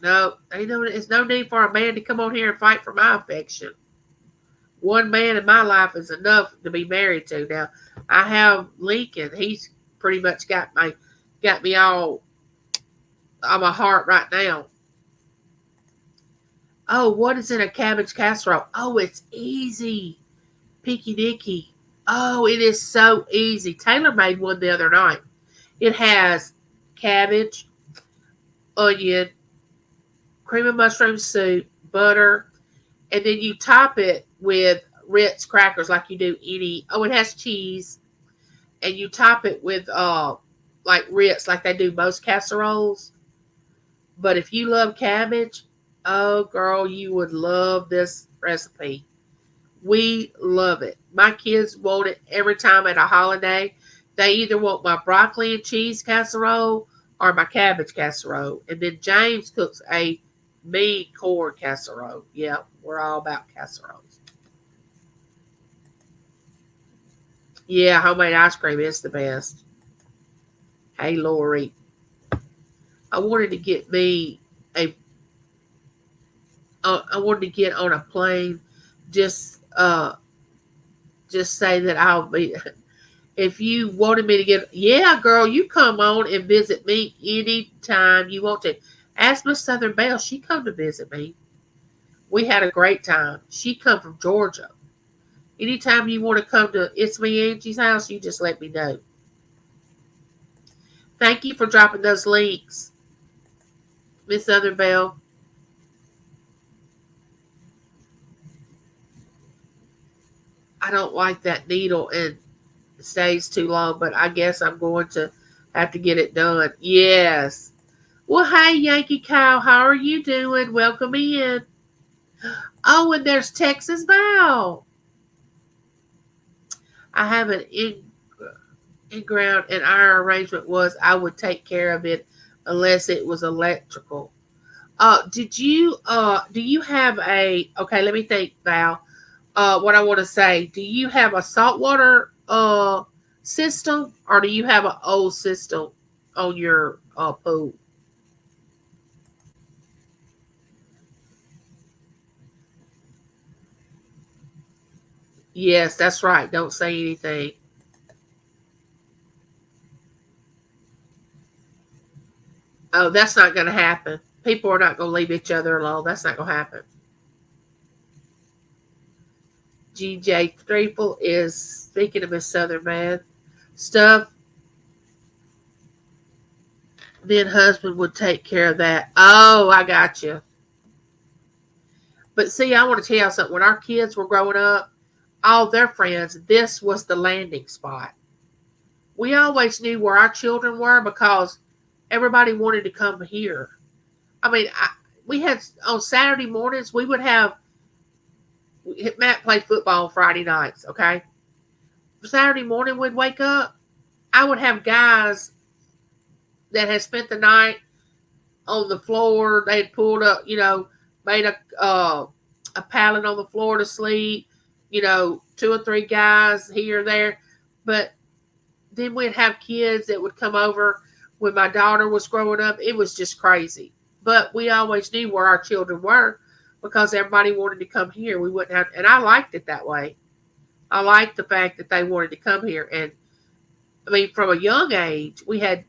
No, there's no need for a man to come on here and fight for my affection. One man in my life is enough to be married to. Now, I have Lincoln. He's pretty much got me all on my heart right now. Oh, what is in a cabbage casserole? Oh, it's easy. Picky Nicky. Oh, it is so easy. Taylor made one the other night. It has cabbage, onion, cream of mushroom soup, butter, and then you top it with Ritz crackers like you do any. Oh, it has cheese, and you top it with like Ritz, like they do most casseroles. But if you love cabbage, oh girl, you would love this recipe. We love it. My kids want it every time at a holiday. They either want my broccoli and cheese casserole or my cabbage casserole. And then James cooks a mean corn casserole. Yeah, we're all about casseroles. Yeah, homemade ice cream is the best. Hey, Lori. I wanted to get I wanted to get on a plane just just say that I'll be. If you wanted me to get, yeah, girl, you come on and visit me anytime you want to. Ask Miss Southern Belle. She come to visit me. We had a great time. She come from Georgia. Anytime you want to come to It's Me Angie's house, you just let me know. Thank you for dropping those links, Miss Southern Belle. I don't like that needle and it stays too long, but I guess I'm going to have to get it done. Yes. Well, hey, Yankee Cow, how are you doing? Welcome in. Oh, and there's Texas Val. I have an in ground, and our arrangement was I would take care of it unless it was electrical. Do you have okay, let me think, Val. What I want to say, do you have a saltwater system, or do you have an old system on your pool? Yes, that's right. Don't say anything. Oh, that's not going to happen. People are not going to leave each other alone. That's not going to happen. GJ Triple is speaking of his Southern man stuff. Then husband would take care of that. Oh, I got you. But see, I want to tell you something. When our kids were growing up, all their friends, this was the landing spot. We always knew where our children were because everybody wanted to come here. I mean, we had on Saturday mornings, we would have Matt played football on Friday nights, okay? Saturday morning, we'd wake up. I would have guys that had spent the night on the floor. They had pulled up, made a pallet on the floor to sleep. Two or three guys here or there. But then we'd have kids that would come over when my daughter was growing up. It was just crazy. But we always knew where our children were because everybody wanted to come here. We wouldn't have, and I liked it that way. I liked the fact that they wanted to come here. And I mean, from a young age, we had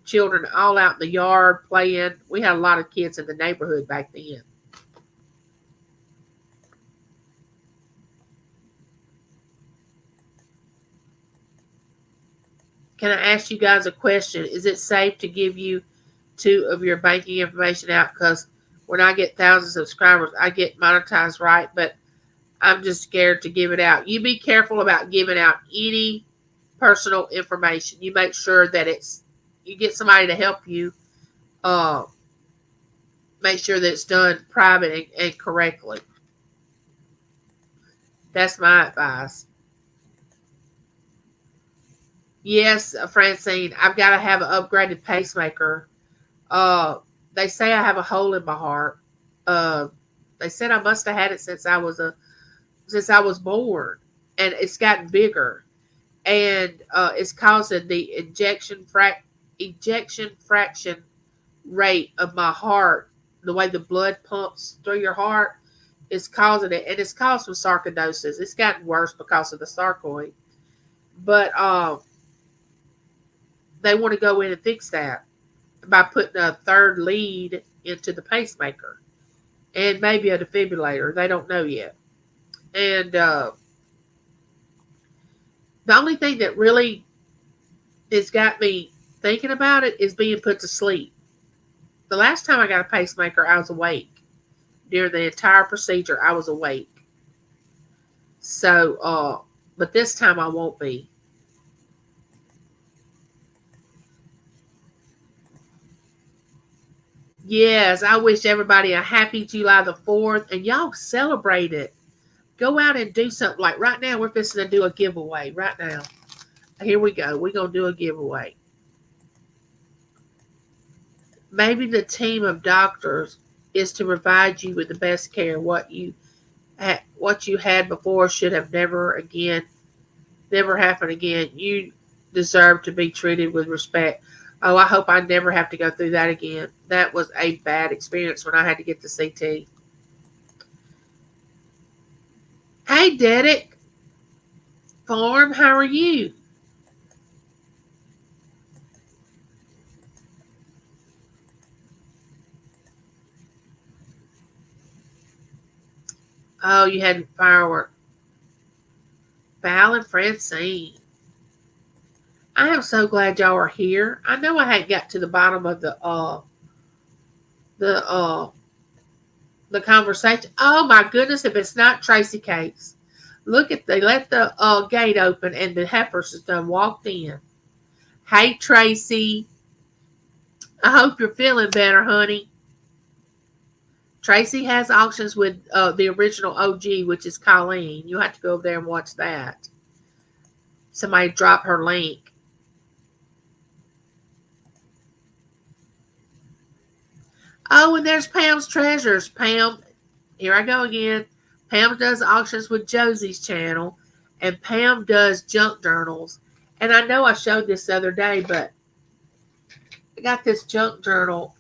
children all out in the yard playing. We had a lot of kids in the neighborhood back then. Can I ask you guys a question? Is it safe to give you two of your banking information out? Because when I get thousands of subscribers, I get monetized, right? But I'm just scared to give it out. You be careful about giving out any personal information. You make sure that you get somebody to help you. Uh, Make sure that it's done private and correctly. That's my advice. Yes, Francine, I've got to have an upgraded pacemaker. Uh, they say I have a hole in my heart. Uh, they said I must have had it since I was born, and it's gotten bigger, and it's causing the ejection fraction rate of my heart, the way the blood pumps through your heart, is causing it, and it's caused some sarcoidosis. It's gotten worse because of the sarcoid, but they want to go in and fix that by putting a third lead into the pacemaker and maybe a defibrillator. They don't know yet. And the only thing that really has got me thinking about it is being put to sleep. The last time I got a pacemaker, I was awake. During the entire procedure, I was awake. So, but this time I won't be. Yes, I wish everybody a happy July the 4th, and y'all celebrate it. Go out and do something. Like right now, we're fixing to do a giveaway. Right now. Here we go. We're going to do a giveaway. Maybe the team of doctors is to provide you with the best care. What you had before should have never happen again. You deserve to be treated with respect. Oh, I hope I never have to go through that again. That was a bad experience when I had to get the CT. Hey, Dedek. Farm, how are you? Oh, you had firework. Val and Francine. I am so glad y'all are here. I know I hadn't got to the bottom of the the conversation. Oh my goodness, if it's not Tracy Cakes. Look at they let the gate open and the heifers has done walked in. Hey Tracy. I hope you're feeling better, honey. Tracy has auctions with the original OG, which is Colleen. You have to go over there and watch that. Somebody drop her link. Oh, and there's Pam's Treasures. Pam, here I go again. Pam does auctions with Josie's channel, and Pam does junk journals. And I know I showed this the other day, but I got this junk journal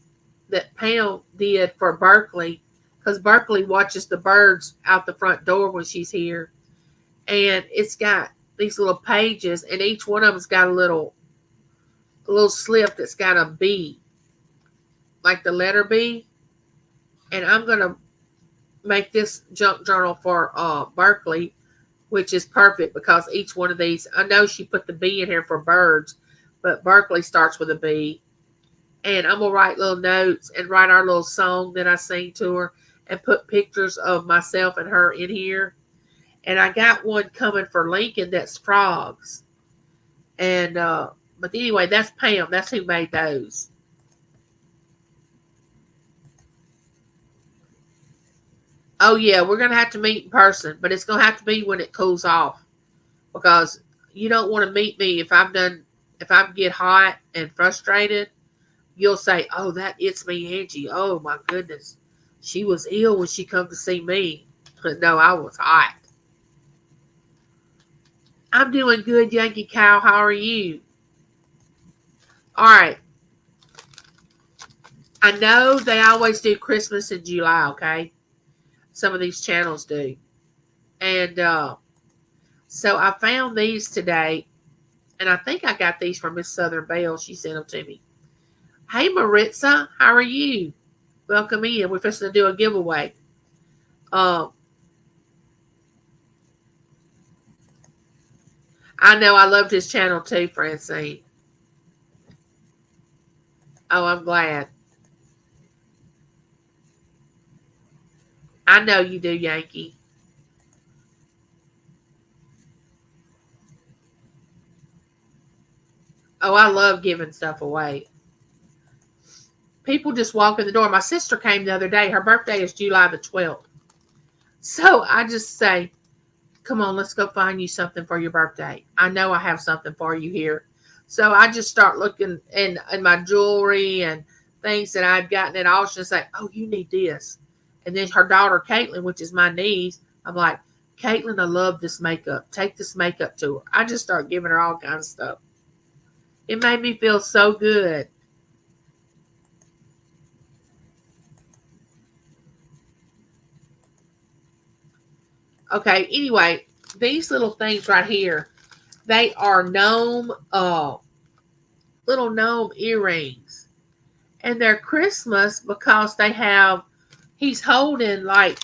that Pam did for Berkeley, because Berkeley watches the birds out the front door when she's here. And it's got these little pages, and each one of them's got a little slip that's got a B, like the letter B. And I'm going to make this junk journal for Berkeley, which is perfect because each one of these, I know she put the B in here for birds, but Berkeley starts with a B. And I'm going to write little notes and write our little song that I sing to her and put pictures of myself and her in here. And I got one coming for Lincoln that's frogs. And, but anyway, that's Pam. That's who made those. Oh, yeah, we're going to have to meet in person, but it's going to have to be when it cools off. Because you don't want to meet me if I get hot and frustrated. You'll say, oh, it's me, Angie. Oh, my goodness. She was ill when she come to see me. But no, I was hot. I'm doing good, Yankee Cow. How are you? All right. I know they always do Christmas in July, okay? Some of these channels do. And so I found these today. And I think I got these from Miss Southern Belle. She sent them to me. Hey, Maritza. How are you? Welcome in. We're supposed to do a giveaway. I know I loved his channel too, Francine. Oh, I'm glad. I know you do, Yankee. Oh, I love giving stuff away. People just walk in the door. My sister came the other day. Her birthday is July the 12th. So I just say, come on, let's go find you something for your birthday. I know I have something for you here. So I just start looking in my jewelry and things that I've gotten at auction and say, oh, you need this. And then her daughter, Caitlin, which is my niece, I'm like, Caitlin, I love this makeup. Take this makeup to her. I just start giving her all kinds of stuff. It made me feel so good. Okay, anyway, these little things right here, they are little gnome earrings. And they're Christmas because he's holding like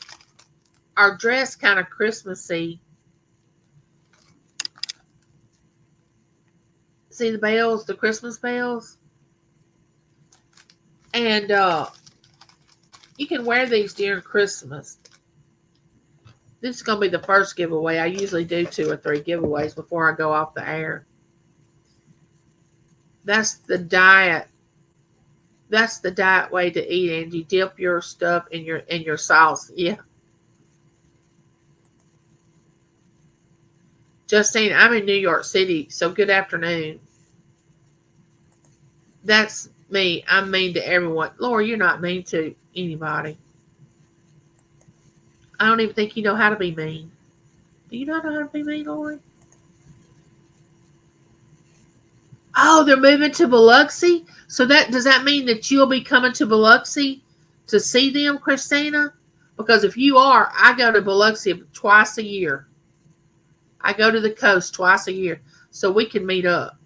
our dress kind of Christmassy. See the bells, the Christmas bells? And you can wear these during Christmas. This is going to be the first giveaway. I usually do 2 or 3 giveaways before I go off the air. That's the diet. That's the diet way to eat, Angie. Dip your stuff in your sauce. Yeah. Justine, I'm in New York City, so good afternoon. That's me. I'm mean to everyone. Laura, you're not mean to anybody. I don't even think you know how to be mean. Do you not know how to be mean, Lori? Oh, they're moving to Biloxi? So does that mean that you'll be coming to Biloxi to see them, Christina? Because if you are, I go to Biloxi twice a year. I go to the coast twice a year so we can meet up.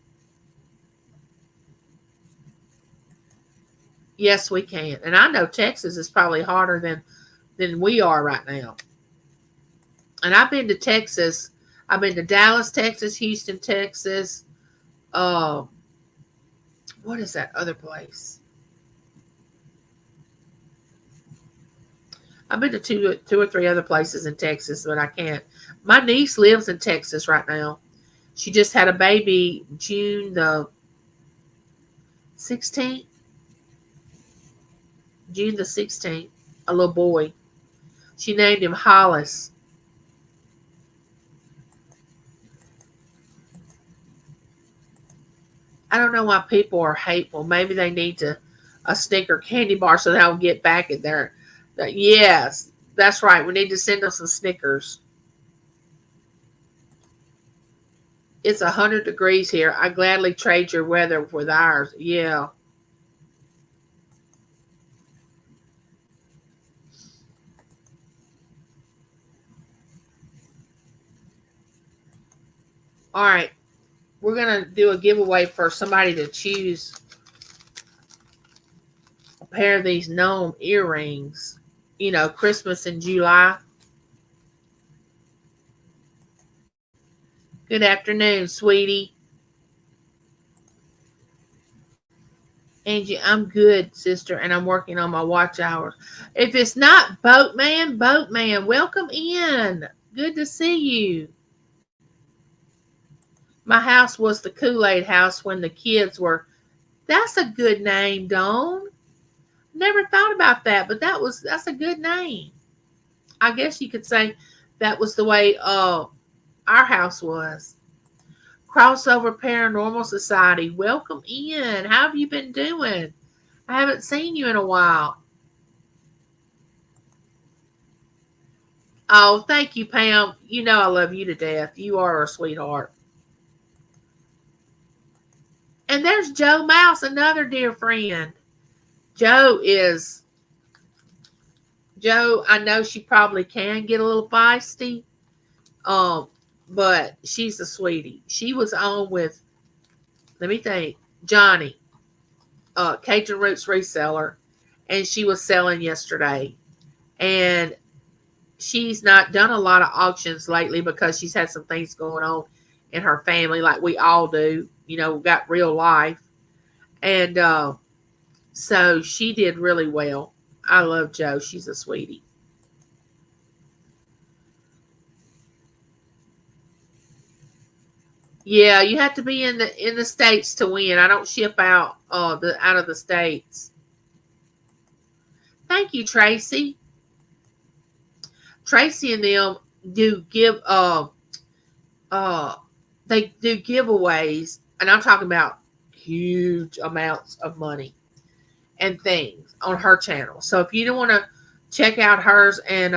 Yes, we can. And I know Texas is probably harder than we are right now. And I've been to Texas. I've been to Dallas, Texas, Houston, Texas. Um, what is that other place? I've been to two or three other places in Texas, but I can't. My niece lives in Texas right now. She just had a baby June the 16th. June the 16th, a little boy. She named him Hollis. I don't know why people are hateful. Maybe they need a Snicker candy bar so they'll get back at their. Yes, that's right. We need to send them some Snickers. It's 100 degrees here. I gladly trade your weather with ours. Yeah. All right. We're going to do a giveaway for somebody to choose a pair of these gnome earrings. You know, Christmas in July. Good afternoon, sweetie. Angie, I'm good, sister, and I'm working on my watch hours. If it's not Boatman, welcome in. Good to see you. My house was the Kool-Aid house when the kids were. That's a good name, Dawn. Never thought about that, but that's a good name. I guess you could say that was the way our house was. Crossover Paranormal Society, welcome in. How have you been doing? I haven't seen you in a while. Oh, thank you, Pam. You know I love you to death. You are a sweetheart. And there's Joe Mouse, another dear friend. Joe, I know she probably can get a little feisty. But she's a sweetie. She was on with, let me think, Johnny, Cajun Roots reseller, and she was selling yesterday. And she's not done a lot of auctions lately because she's had some things going on in her family, like we all do. You know, got real life. And so she did really well. I love Jo. She's a sweetie. Yeah, you have to be in the states to win. I don't ship out out of the states. Thank you, Tracy. Tracy and them do give uh they do giveaways, and I'm talking about huge amounts of money and things on her channel. So if you don't want to check out hers and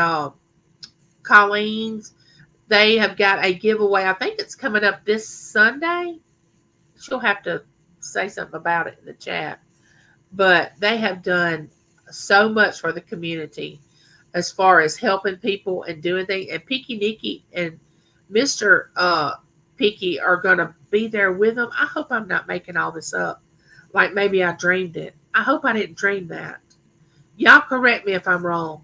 Colleen's, they have got a giveaway. I think it's coming up this Sunday. She'll have to say something about it in the chat. But they have done so much for the community as far as helping people and doing things. And Peaky Nikki and Mr. Peaky are going to be there with them. I hope I'm not making all this up. Like maybe I dreamed it. I hope I didn't dream that. Y'all correct me if I'm wrong.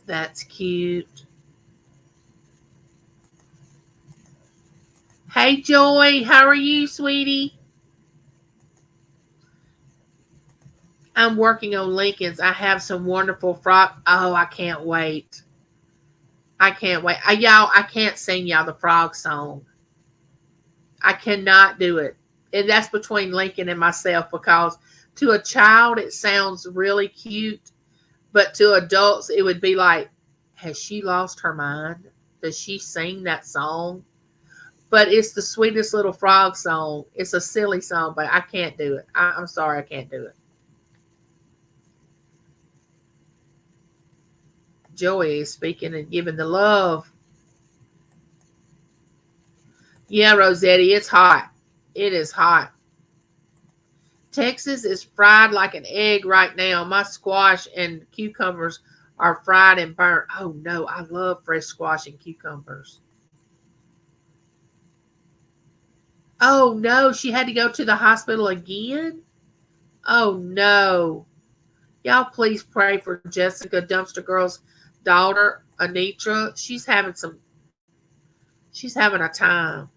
That's cute. Hey, Joy. How are you, sweetie? I'm working on Lincoln's. I have some wonderful frock. Oh, I can't wait. I can't wait. I can't sing y'all the frog song. I cannot do it. And that's between Lincoln and myself because to a child it sounds really cute, but to adults it would be like, has she lost her mind? Does she sing that song? But it's the sweetest little frog song. It's a silly song, but I can't do it. I'm sorry, I can't do it. Joey is speaking and giving the love. Yeah, Rosetti, it's hot. It is hot. Texas is fried like an egg right now. My squash and cucumbers are fried and burnt. Oh no, I love fresh squash and cucumbers. Oh no, she had to go to the hospital again? Oh no. Y'all please pray for Jessica Dumpster Girl's daughter, Anitra. She's having a time.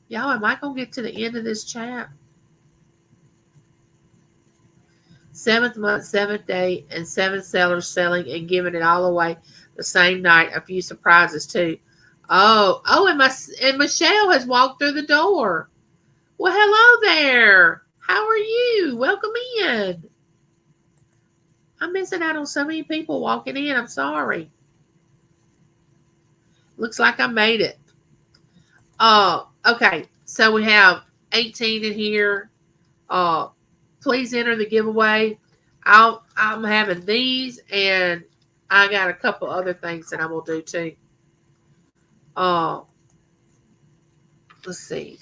Y'all, am I gonna get to the end of this chat? 7th month, 7th day, and 7 sellers selling and giving it all away the same night. A few surprises too. Oh, and Michelle has walked through the door. Well, hello there. How are you? Welcome in. I'm missing out on so many people walking in. I'm sorry. Looks like I made it. Okay. So we have 18 in here. Please enter the giveaway. I'm having these, and I got a couple other things that I'm gonna do too. Let's see.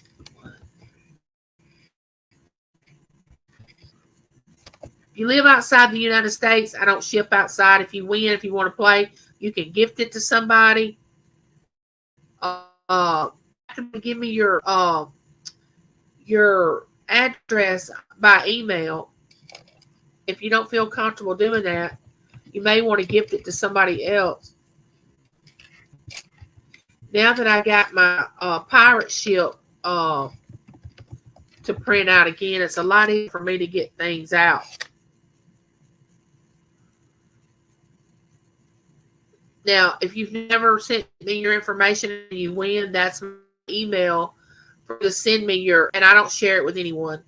If you live outside the United States, I don't ship outside. If you win, if you want to play, you can gift it to somebody. Give me your address by email. If you don't feel comfortable doing that, you may want to gift it to somebody else. Now that I got my pirate ship to print out again, it's a lot easier for me to get things out. Now, if you've never sent me your information and you win, that's my email to send me your, and I don't share it with anyone.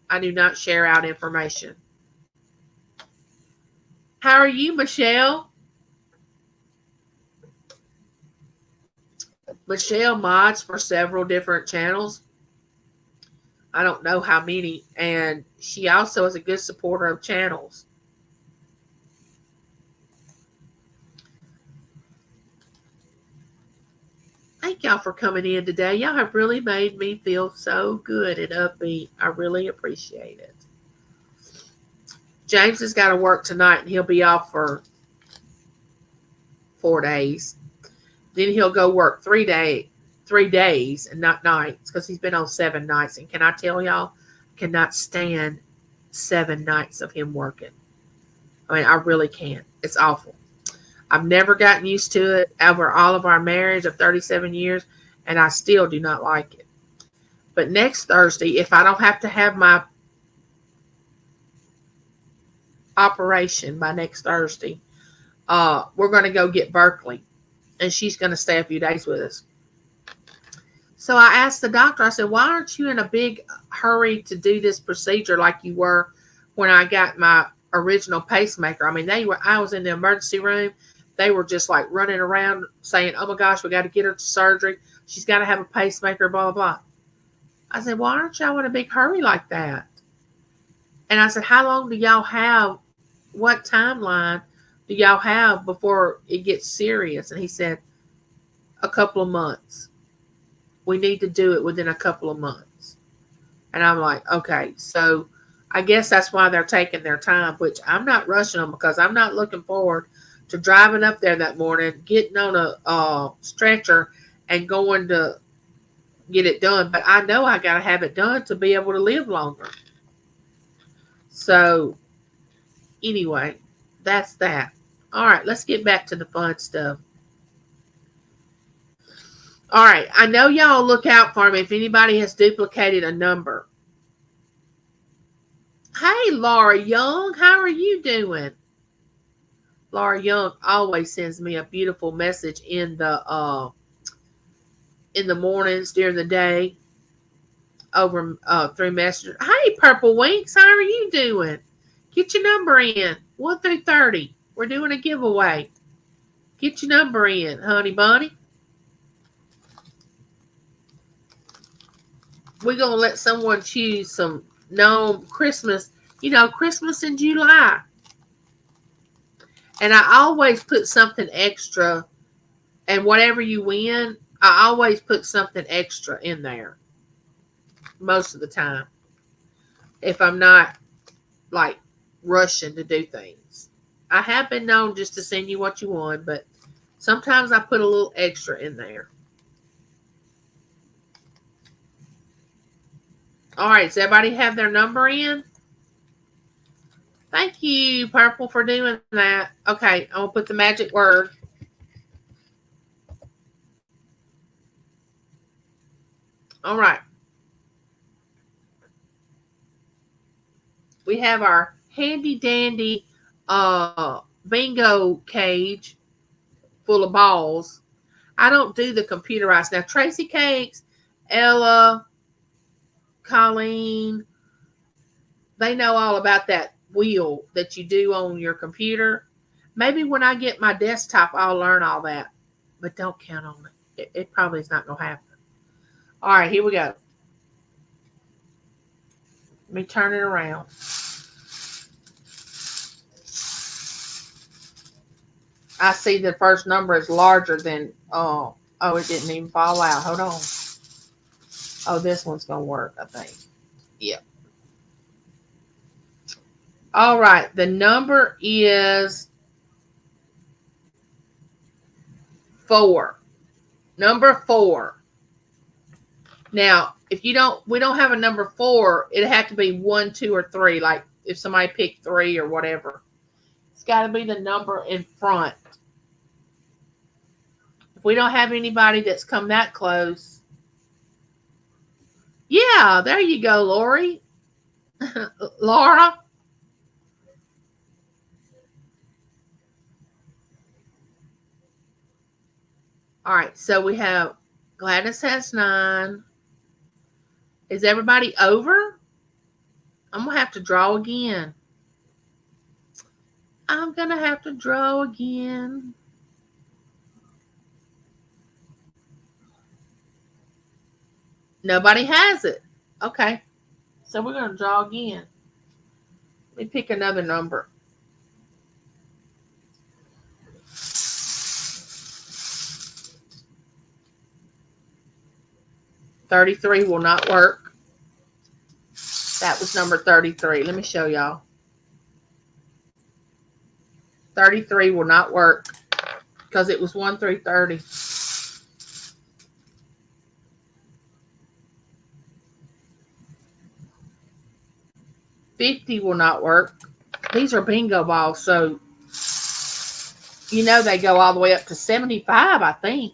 I do not share out information. How are you, Michelle? Michelle mods for several different channels. I don't know how many. And she also is a good supporter of channels. Thank y'all for coming in today. Y'all have really made me feel so good and upbeat. I really appreciate it. James has got to work tonight, and he'll be off for 4 days. Then he'll go work 3 days and not nights, because he's been on 7 nights. And can I tell y'all, cannot stand 7 nights of him working. I mean, I really can't. It's awful. I've never gotten used to it over all of our marriage of 37 years, and I still do not like it. But next Thursday, if I don't have to have my operation by next Thursday, we're going to go get Berkeley, and she's going to stay a few days with us. So I asked the doctor, I said, why aren't you in a big hurry to do this procedure like you were when I got my original pacemaker? I mean, I was in the emergency room. They were just like running around saying, oh my gosh, we got to get her to surgery. She's got to have a pacemaker, blah, blah, blah. I said, why aren't y'all in a big hurry like that? And I said, how long do y'all have? What timeline do y'all have before it gets serious? And he said, a couple of months. We need to do it within a couple of months. And I'm like, okay, so I guess that's why they're taking their time, which I'm not rushing them, because I'm not looking forward to driving up there that morning, getting on a stretcher and going to get it done. But I know I got to have it done to be able to live longer. So anyway, that's that. All right, let's get back to the fun stuff. All right, I know y'all look out for me if anybody has duplicated a number. Hey, Laura Young, how are you doing? Laura Young always sends me a beautiful message in the mornings during the day over through Messenger. Hey, Purple Winks, how are you doing? Get your number in, 1 through 30. We're doing a giveaway. Get your number in, honey bunny. We're going to let someone choose some gnome Christmas, Christmas in July. And I always put something extra, and whatever you win, I always put something extra in there most of the time. if I'm not like rushing to do things. I have been known just to send you what you want, but sometimes I put a little extra in there. All right, does everybody have their number in? Thank you, Purple, for doing that. Okay, I'm going to put the magic word. All right. We have our handy dandy bingo cage full of balls. I don't do the computerized. Now, Tracy Cakes, Ella, Colleen, they know all about that wheel that you do on your computer. Maybe when I get my desktop, I'll learn all that. But don't count on it. It probably is not going to happen. All right, here we go. Let me turn it around. I see the first number is larger than, oh, it didn't even fall out. Hold on. Oh, this one's going to work, I think. Yep. All right, the number is 4. Number 4. Now, if we don't have a number 4, it'd have to be 1, 2, or 3. Like if somebody picked 3 or whatever. It's got to be the number in front. If we don't have anybody that's come that close. Yeah, there you go, Lori. Laura. All right, so we have Gladys has 9. Is everybody over? I'm going to have to draw again. I'm going to have to draw again. Nobody has it. Okay, so we're going to draw again. Let me pick another number. $33 will not work. That was number 33. Let me show y'all. 33 will not work because it was 1 through 30. $50 will not work. These are bingo balls, so you know they go all the way up to 75, I think.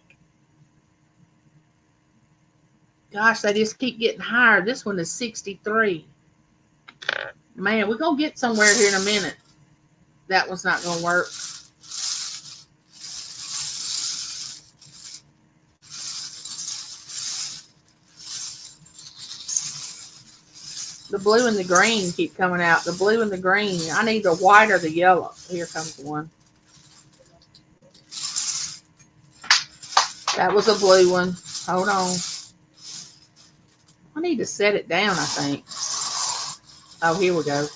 Gosh, they just keep getting higher. This one is 63. Man, we're going to get somewhere here in a minute. That one's not going to work. The blue and the green keep coming out. The blue and the green. I need the white or the yellow. Here comes one. That was a blue one. Hold on. I need to set it down, I think. Oh, here we go.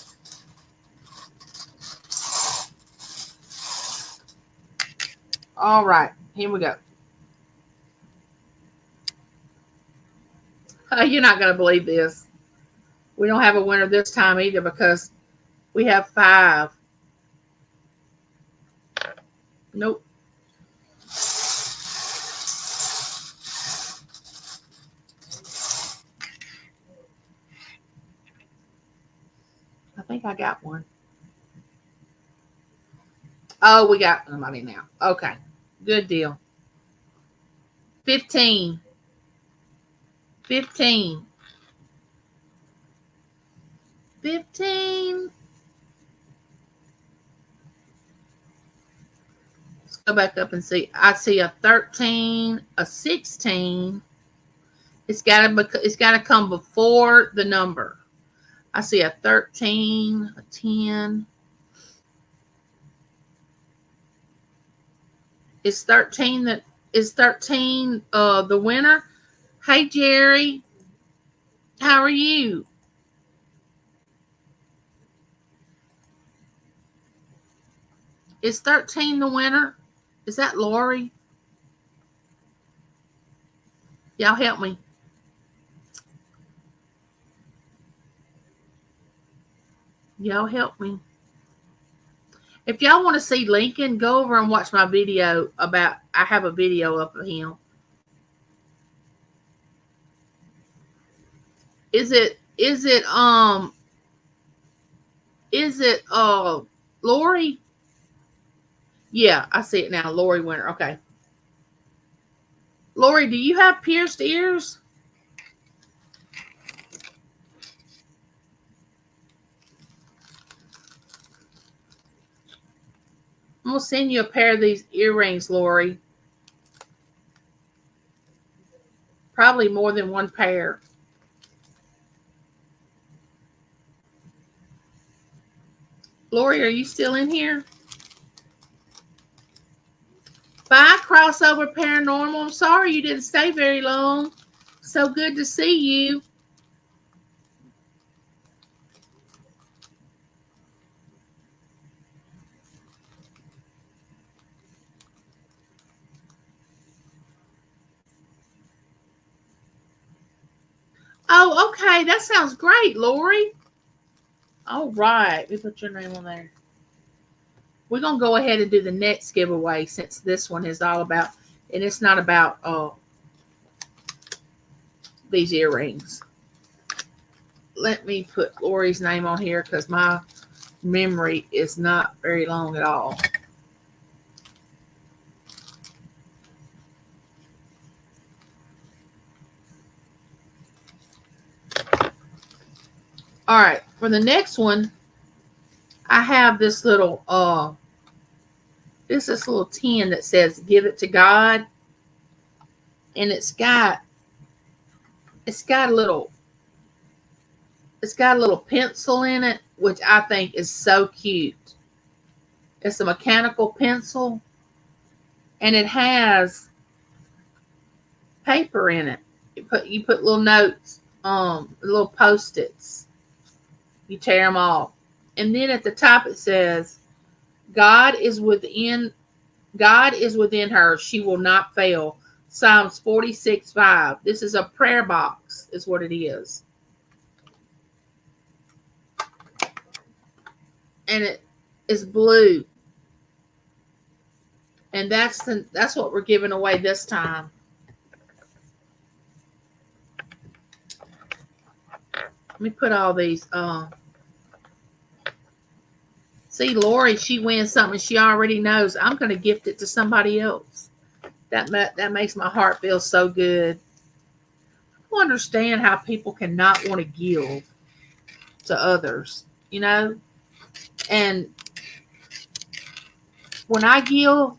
All right. Here we go. You're not going to believe this. We don't have a winner this time either because we have 5. Nope. I think I got one. Oh, we got somebody now. Okay. Good deal. 15. 15. 15. Let's go back up and see. I see a 13, a 16. It's got to come before the number. I see a 13, a 10. Is 13 the winner? Hey Jerry, how are you? Is 13 the winner? Is that Lori? Y'all help me. Y'all help me. If y'all want to see Lincoln, go over and watch my video about, I have a video up of him. Is it Lori? Yeah, I see it now. Lori Winter. Okay. Lori, do you have pierced ears? I'm going to send you a pair of these earrings, Lori. Probably more than one pair. Lori, are you still in here? Bye, Crossover Paranormal. I'm sorry you didn't stay very long. So good to see you. Oh, okay. That sounds great, Lori. All right. Let me put your name on there. We're going to go ahead and do the next giveaway since this one is all about, and it's not about these earrings. Let me put Lori's name on here because my memory is not very long at all. All right, for the next one, I have this little this little tin that says "Give it to God," and it's got a little pencil in it, which I think is so cute. It's a mechanical pencil, and it has paper in it. You put little notes, little Post-its. You tear them off, and then at the top it says, God is within her. She will not fail. Psalms 46:5. This is a prayer box, is what it is. And it is blue. And that's what we're giving away this time. Let me put all these. See, Lori, she wins something she already knows. I'm going to gift it to somebody else. That makes my heart feel so good. I don't understand how people cannot want to give to others, you know? And when I give,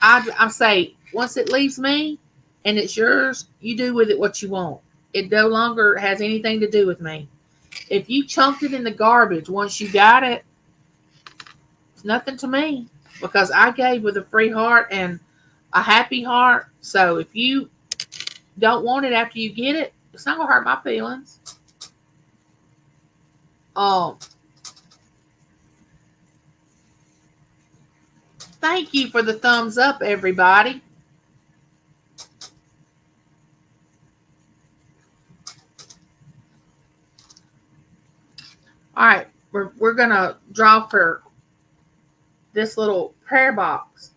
I say, once it leaves me and it's yours, you do with it what you want. It no longer has anything to do with me. If you chunked it in the garbage once you got it, it's nothing to me because I gave with a free heart and a happy heart. So if you don't want it after you get it, it's not going to hurt my feelings. Thank you for the thumbs up, everybody. All right, we're going to draw for this little prayer box.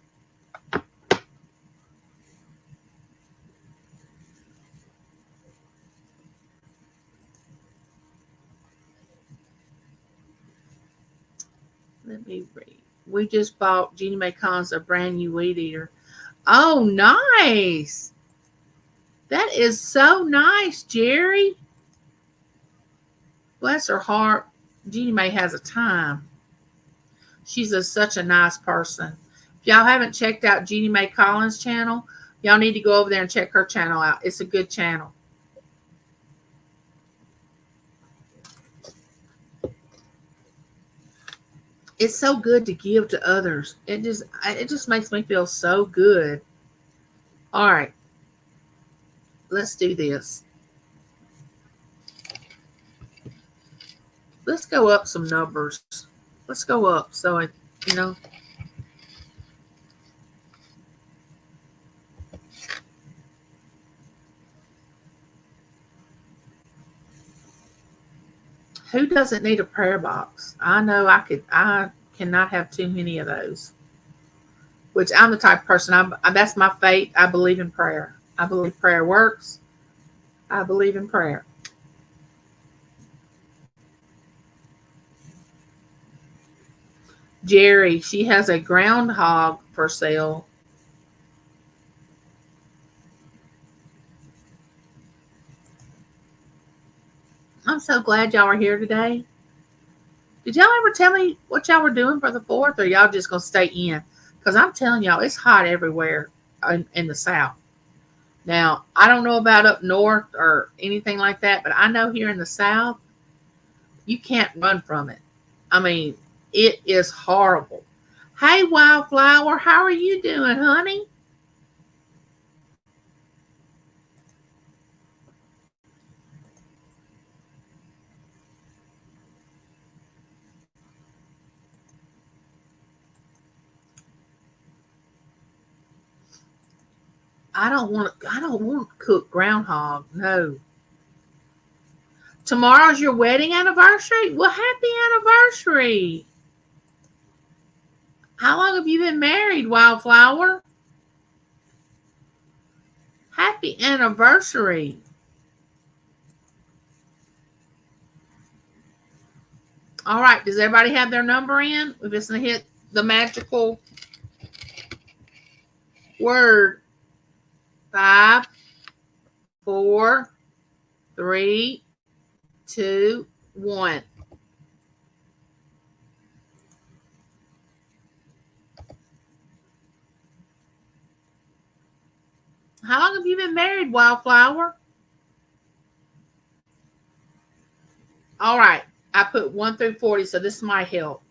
Let me read. We just bought Jeannie Mae Collins a brand new weed eater. Oh, nice. That is so nice, Jerry. Bless her heart. Jeannie Mae has a time. She's such a nice person. If y'all haven't checked out Jeannie Mae Collins' channel, y'all need to go over there and check her channel out. It's a good channel. It's so good to give to others. It just makes me feel so good. All right. Let's do this. Let's go up some numbers. Let's go up so I, you know. Who doesn't need a prayer box? I know I cannot have too many of those. Which I'm the type of person, that's my faith. I believe in prayer. I believe prayer works. I believe in prayer. Jerry, she has a groundhog for sale. I'm so glad y'all are here today. Did y'all ever tell me what y'all were doing for the 4th, or y'all just going to stay in? Because I'm telling y'all, it's hot everywhere in the South. Now, I don't know about up north or anything like that, but I know here in the South, you can't run from it. I mean, it is horrible. Hey, Wildflower, how are you doing, honey? I don't want to cook groundhog. No. Tomorrow's your wedding anniversary? Well, happy anniversary. How long have you been married, Wildflower? Happy anniversary. All right. Does everybody have their number in? We're just going to hit the magical word. 5, 4, 3, 2, 1. How long have you been married, Wildflower? All right. I put 1 through 40, so this might help.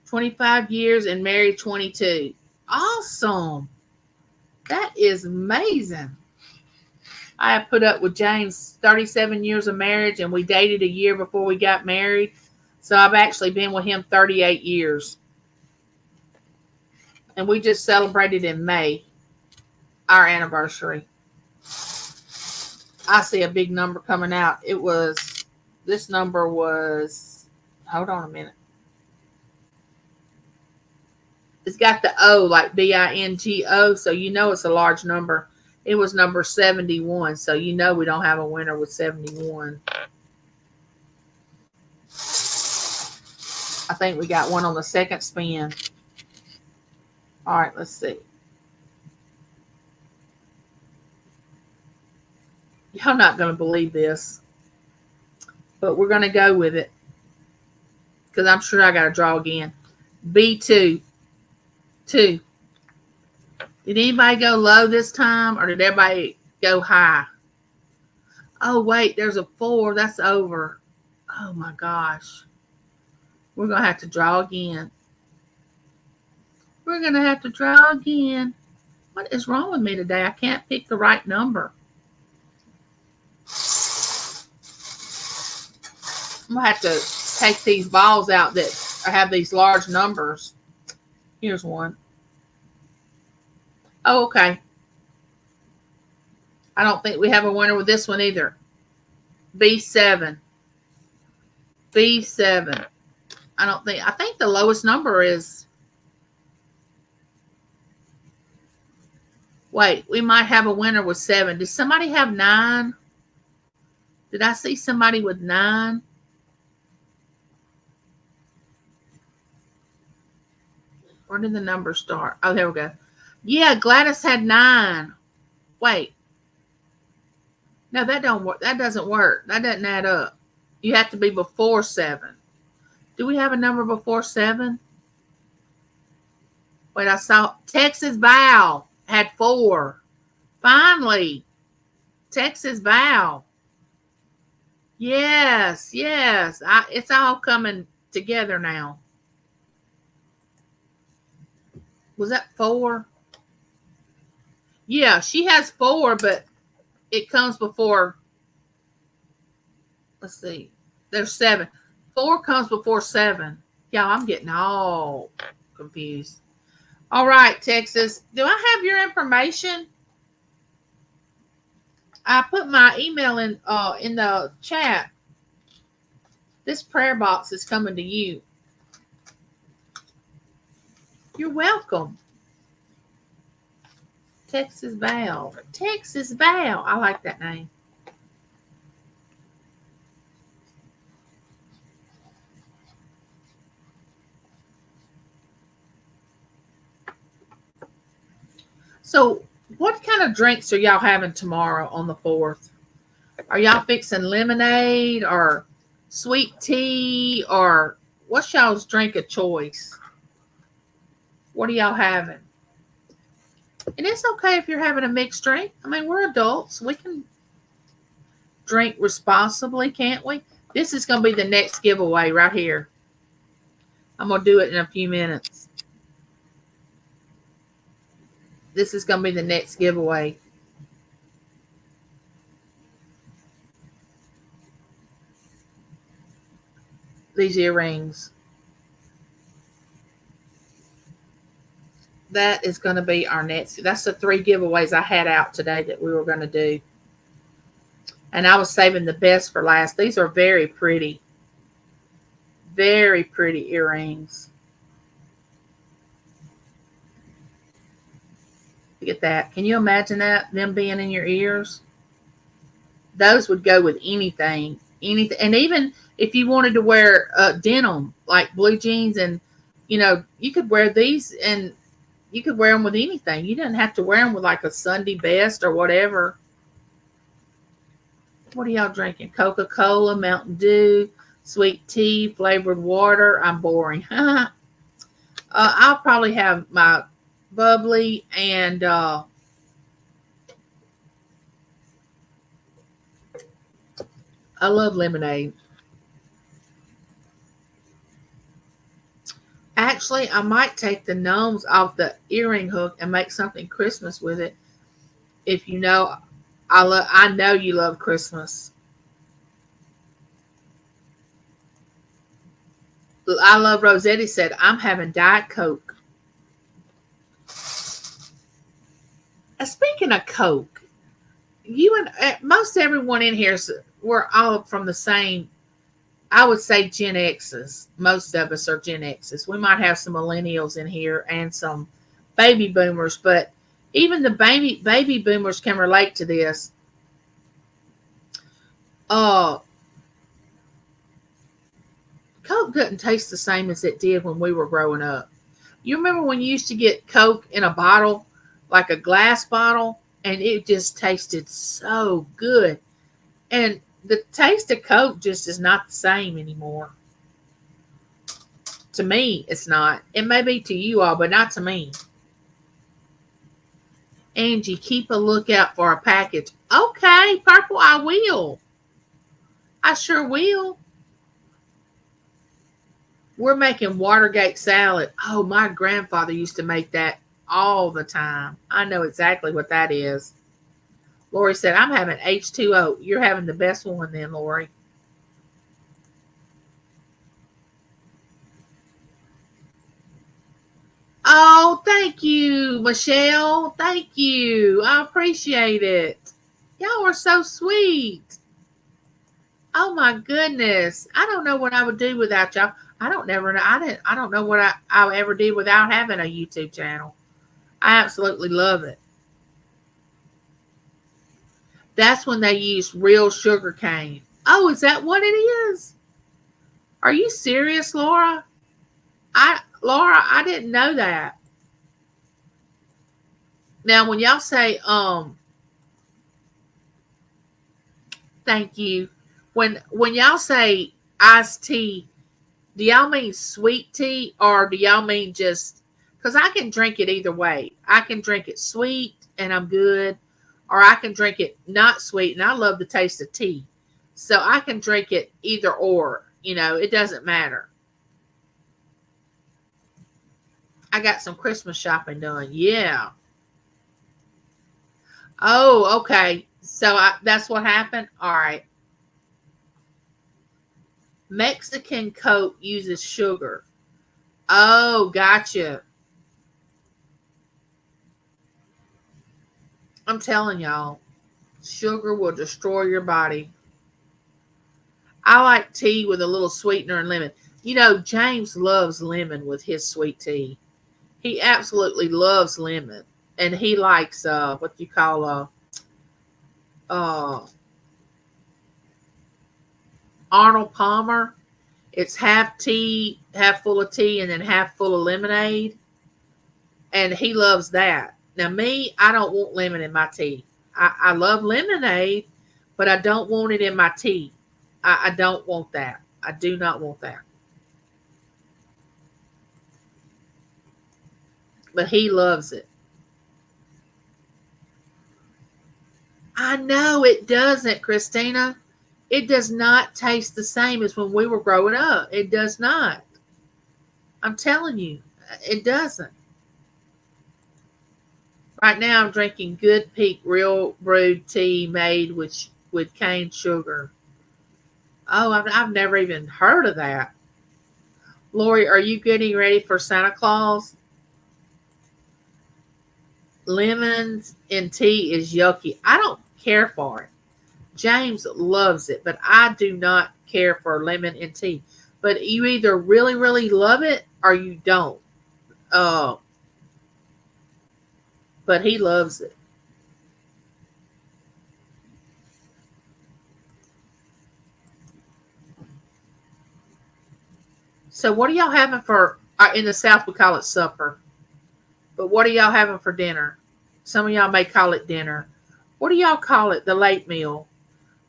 25 years and married 22. Awesome. That is amazing. I have put up with James 37 years of marriage, and we dated a year before we got married. So I've actually been with him 38 years. And we just celebrated in May our anniversary. I see a big number coming out. This number was, hold on a minute. It's got the O, like BINGO, so you know it's a large number. It was number 71, so you know we don't have a winner with 71. I think we got one on the second spin. All right, let's see. Y'all not going to believe this, but we're going to go with it because I'm sure I got to draw again. B2. 2. Did anybody go low this time, or did everybody go high? Oh, wait, there's a 4. That's over. Oh, my gosh. We're going to have to draw again. We're going to have to draw again. What is wrong with me today? I can't pick the right number. I'm going to have to take these balls out that have these large numbers. Here's one. Oh, okay. I don't think we have a winner with this one either. B7. B7. I think the lowest number is, wait, we might have a winner with 7. Does somebody have 9? Did I see somebody with 9? Where did the number start? Oh, there we go. Yeah, Gladys had 9. Wait. No, that don't work. That doesn't work. That doesn't add up. You have to be before 7. Do we have a number before 7? Wait, I saw Texas Val had 4. Finally, Texas Val. Yes. It's all coming together now. Was that 4? Yeah, she has 4, but it comes before. Let's see. There's 7. 4 comes before 7. Y'all, I'm getting all confused. All right, Texas. Do I have your information? I put my email in the chat. This prayer box is coming to you. You're welcome. Texas Val. Texas Val. I like that name. So, what kind of drinks are y'all having tomorrow on the 4th? Are y'all fixing lemonade or sweet tea, or what's y'all's drink of choice? What are y'all having? And it's okay if you're having a mixed drink. I mean, we're adults. We can drink responsibly, can't we? This is going to be the next giveaway right here. I'm going to do it in a few minutes. This is going to be the next giveaway. These earrings. That is going to be our next. That's the 3 giveaways I had out today that we were going to do. And I was saving the best for last. These are very pretty. Very pretty earrings. Look at that. Can you imagine that? Them being in your ears? Those would go with anything. Anything. And even if you wanted to wear denim, like blue jeans, and, you could wear these and you could wear them with anything. You didn't have to wear them with like a Sunday best or whatever. What are y'all drinking? Coca-Cola, Mountain Dew, sweet tea, flavored water. I'm boring. I'll probably have my bubbly and I love lemonade. Actually, I might take the gnomes off the earring hook and make something Christmas with it. If you know, I know you love Christmas. I love Rosetti said, I'm having Diet Coke. Speaking of Coke, you and most everyone in here, we're all from the same, I would say Gen X's. Most of us are Gen X's. We might have some millennials in here and some baby boomers, but even the baby boomers can relate to this. Coke doesn't taste the same as it did when we were growing up. You remember when you used to get Coke in a bottle, like a glass bottle, and it just tasted so good. And the taste of Coke just is not the same anymore. To me, it's not. It may be to you all, but not to me. Angie, keep a lookout for a package. Okay, Purple, I will. I sure will. We're making Watergate salad. Oh, my grandfather used to make that all the time. I know exactly what that is. Lori said, I'm having H2O. You're having the best one then, Lori. Oh, thank you, Michelle. Thank you. I appreciate it. Y'all are so sweet. Oh my goodness. I don't know what I would do without y'all. I don't know what I ever did without having a YouTube channel. I absolutely love it. That's when they used real sugar cane. Oh, is that what it is? Are you serious, Laura? Laura, I didn't know that. Now when y'all say thank you. When y'all say iced tea, do y'all mean sweet tea or do y'all mean just, because I can drink it either way. I can drink it sweet and I'm good, or I can drink it not sweet and I love the taste of tea. So I can drink it either or, it doesn't matter. I got some Christmas shopping done. Yeah. Oh, okay. So that's what happened? All right. Mexican Coke uses sugar. Oh, gotcha. I'm telling y'all, sugar will destroy your body. I like tea with a little sweetener and lemon. You know, James loves lemon with his sweet tea. He absolutely loves lemon, and he likes what you call uh Arnold Palmer. It's half tea, half full of tea, and then half full of lemonade, and he loves that. Now, me, I don't want lemon in my tea. I love lemonade, but I don't want it in my tea. I don't want that. I do not want that. But he loves it. I know it doesn't, Christina. It does not taste the same as when we were growing up. It does not. I'm telling you, it doesn't. Right now, I'm drinking Good Peak Real Brewed Tea made with cane sugar. Oh, I've never even heard of that. Lori, are you getting ready for Santa Claus? Lemons in tea is yucky. I don't care for it. James loves it, but I do not care for lemon in tea. But you either really, really love it or you don't. Uh, but he loves it. So what are y'all having for? In the South, we call it supper. But what are y'all having for dinner? Some of y'all may call it dinner. What do y'all call it? The late meal.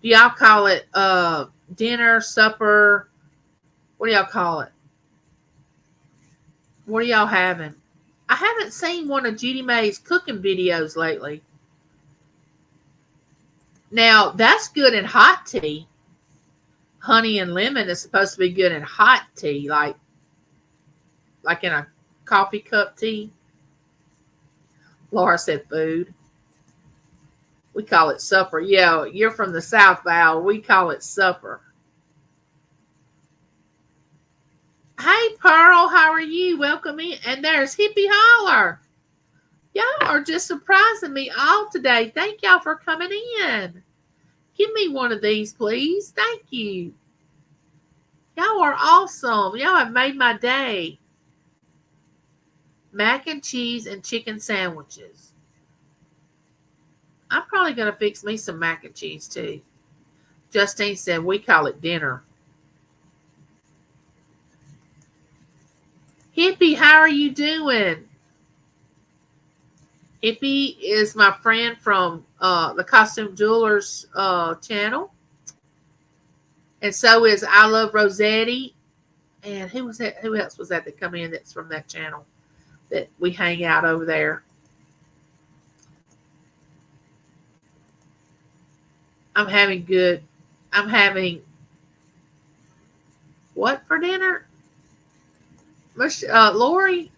Do y'all call it dinner, supper? What do y'all call it? What are y'all having? I haven't seen one of Judy Mae's cooking videos lately. Now, that's good in hot tea. Honey and lemon is supposed to be good in hot tea, like in a coffee cup tea. Laura said food. We call it supper. Yeah, you're from the South, Val. We call it supper. Hey, Pearl, how are you? Welcome in. And there's Hippie Holler. Y'all are just surprising me all today. Thank y'all for coming in. Give me one of these, please. Thank you. Y'all are awesome. Y'all have made my day. Mac and cheese and chicken sandwiches. I'm probably going to fix me some mac and cheese too. Justine said we call it dinner. Hippie, how are you doing? Hippie is my friend from the Costume Jewelers channel. And so is I Love Rossetti. And who was that? Who else was that come in that's from that channel that we hang out over there? I'm having what for dinner? Lori?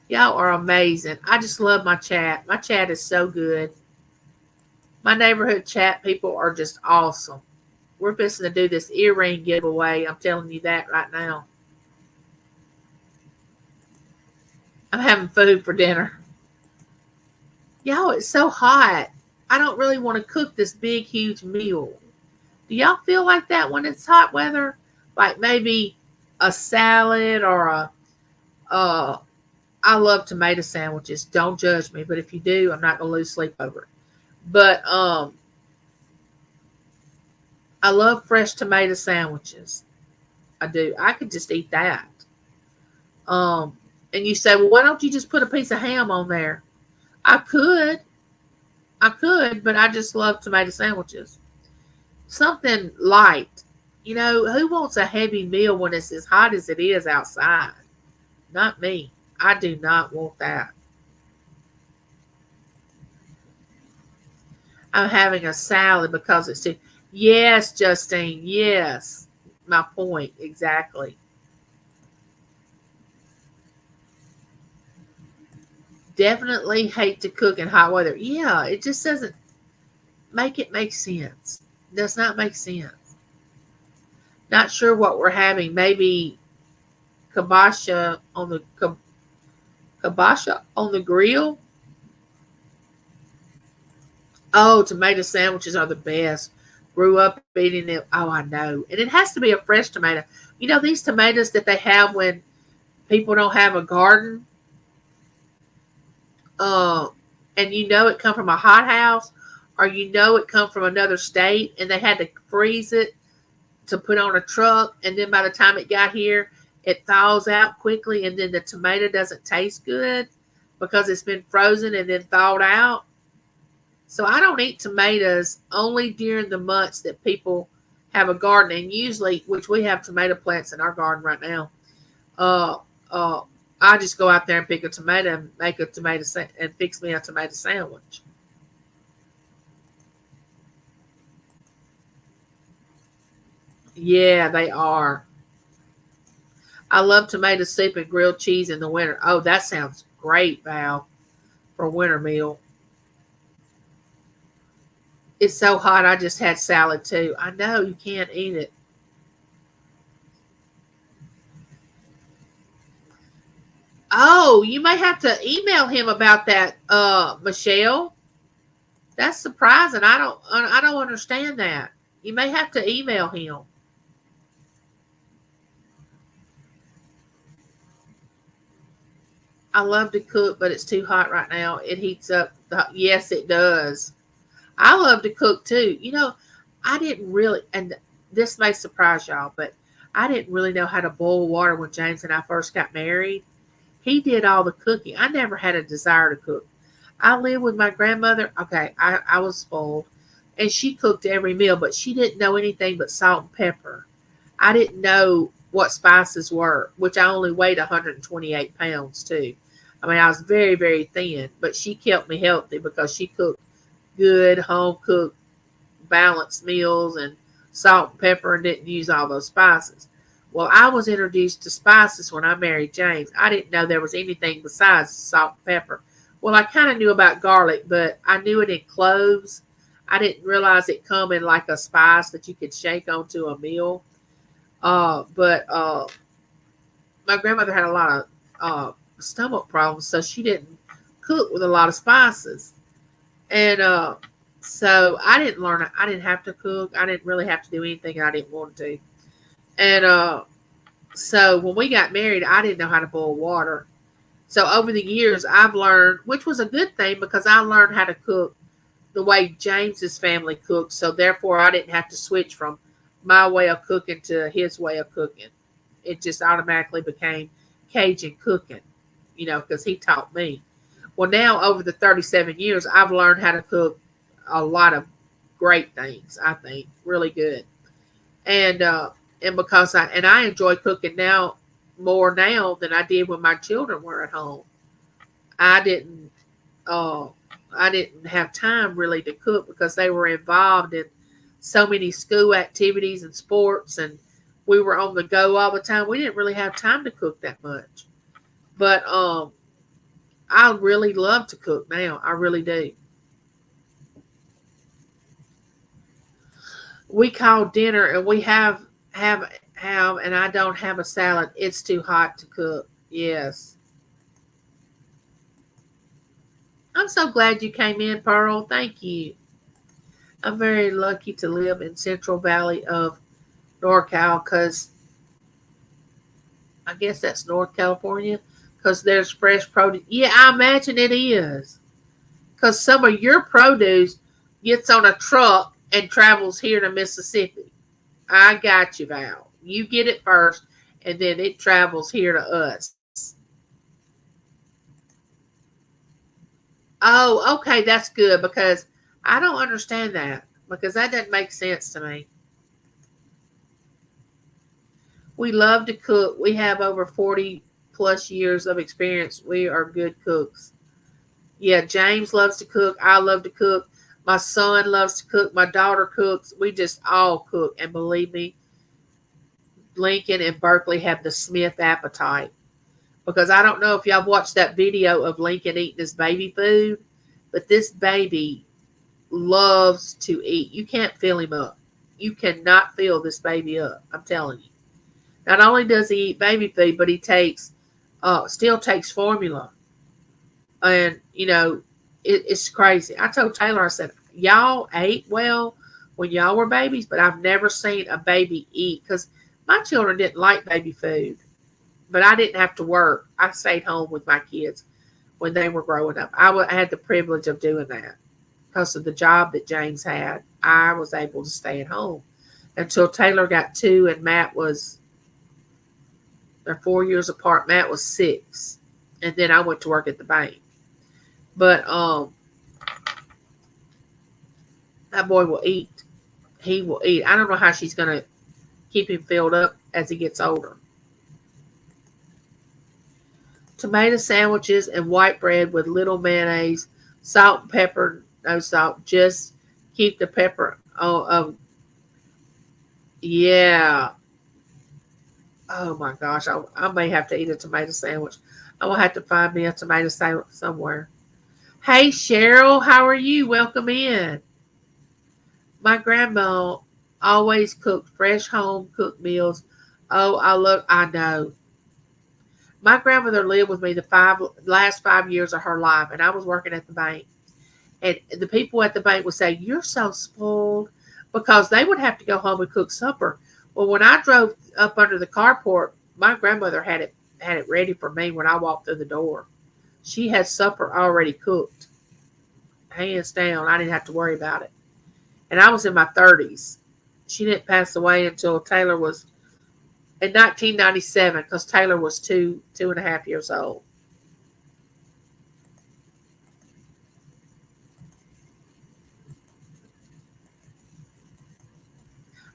Y'all are amazing. I just love my chat. My chat is so good. My neighborhood chat people are just awesome. We're fixing to do this earring giveaway. I'm telling you that right now. I'm having food for dinner. Y'all, it's so hot. I don't really want to cook this big, huge meal. Do y'all feel like that when it's hot weather? Like maybe a salad or I love tomato sandwiches. Don't judge me, but if you do, I'm not going to lose sleep over it. But I love fresh tomato sandwiches. I do. I could just eat that. And you say, well, why don't you just put a piece of ham on there? I could, but I just love tomato sandwiches. Something light. You know, who wants a heavy meal when it's as hot as it is outside? Not me. I do not want that. I'm having a salad because it's too. Yes, Justine. Yes. My point. Exactly. Definitely hate to cook in hot weather. Yeah, it just doesn't make sense. Does not make sense. Not sure what we're having. Maybe kibosh on the kibosh on the grill. Oh, tomato sandwiches are the best. Grew up eating it. Oh, I know. And it has to be a fresh tomato. You know, these tomatoes that they have when people don't have a garden, uh, and you know it come from a hot house, or you know it come from another state, and they had to freeze it to put on a truck, and then by the time it got here, it thaws out quickly, and then the tomato doesn't taste good because it's been frozen and then thawed out. So I don't eat tomatoes only during the months that people have a garden, and usually, which we have tomato plants in our garden right now. Uh, uh, I just go out there and pick a tomato and make a and fix me a tomato sandwich. Yeah, they are. I love tomato soup and grilled cheese in the winter. Oh, that sounds great, Val, for a winter meal. It's so hot. I just had salad too. I know you can't eat it. Oh, you may have to email him about that, Michelle. That's surprising. I don't understand that. You may have to email him. I love to cook, but it's too hot right now. It heats up. Yes, it does. I love to cook too. You know, I didn't really, and this may surprise y'all, but I didn't really know how to boil water when James and I first got married. He did all the cooking. I never had a desire to cook. I lived with my grandmother. Okay, I was spoiled. And she cooked every meal, but she didn't know anything but salt and pepper. I didn't know what spices were, which I only weighed 128 pounds too. I mean, I was very, very thin, but she kept me healthy because she cooked good, home cooked, balanced meals and salt and pepper and didn't use all those spices. Well, I was introduced to spices when I married James. I didn't know there was anything besides salt and pepper. Well, I kind of knew about garlic, but I knew it in cloves. I didn't realize it come in like a spice that you could shake onto a meal. But my grandmother had a lot of stomach problems, so she didn't cook with a lot of spices. And so I didn't learn. I didn't have to cook. I didn't really have to do anything I didn't want to. And so when we got married, I didn't know how to boil water. So over the years, I've learned, which was a good thing because I learned how to cook the way James's family cooked. So therefore, I didn't have to switch from my way of cooking to his way of cooking. It just automatically became Cajun cooking, because he taught me. Well, now over the 37 years, I've learned how to cook a lot of great things. I think really good, and because I enjoy cooking now more now than I did when my children were at home. I didn't uh, I didn't have time really to cook because they were involved in so many school activities and sports, and we were on the go all the time. We didn't really have time to cook that much, but I really love to cook now. I really do. We call dinner and we have and I don't have a salad. It's too hot to cook. Yes. I'm so glad you came in, Pearl. Thank you. I'm very lucky to live in Central Valley of NorCal because I guess that's North California because there's fresh produce. Yeah, I imagine it is because some of your produce gets on a truck and travels here to Mississippi. I got you, Val. You get it first, and then it travels here to us. Oh, okay, that's good because I don't understand that because that doesn't make sense to me. We love to cook. We have over 40 plus years of experience. We are good cooks. Yeah, James loves to cook. I love to cook. My son loves to cook. My daughter cooks. We just all cook. And believe me, Lincoln and Berkeley have the Smith appetite. Because I don't know if y'all watched that video of Lincoln eating his baby food, but this baby loves to eat. You can't fill him up. You cannot fill this baby up. I'm telling you. Not only does he eat baby food, but he still takes formula, and It's crazy. I told Taylor, I said, y'all ate well when y'all were babies, but I've never seen a baby eat because my children didn't like baby food, but I didn't have to work. I stayed home with my kids when they were growing up. I had the privilege of doing that because of the job that James had. I was able to stay at home until Taylor got 2 and Matt was, they're 4 years apart. Matt was 6. And then I went to work at the bank. But that boy will eat. He will eat. I don't know how she's going to keep him filled up as he gets older. Tomato sandwiches and white bread with little mayonnaise, salt and pepper, no salt. Just keep the pepper. Yeah. Oh my gosh, I may have to eat a tomato sandwich. I will have to find me a tomato sandwich somewhere. Hey Cheryl, how are you? Welcome in. My grandma always cooked fresh home cooked meals. Oh, I know. My grandmother lived with me the last 5 years of her life, and I was working at the bank. And the people at the bank would say, "You're so spoiled," because they would have to go home and cook supper. Well, when I drove up under the carport, my grandmother had it ready for me when I walked through the door. She had supper already cooked, hands down. I didn't have to worry about it. And I was in my 30s. She didn't pass away until Taylor was in 1997 because Taylor was 2.5 years old.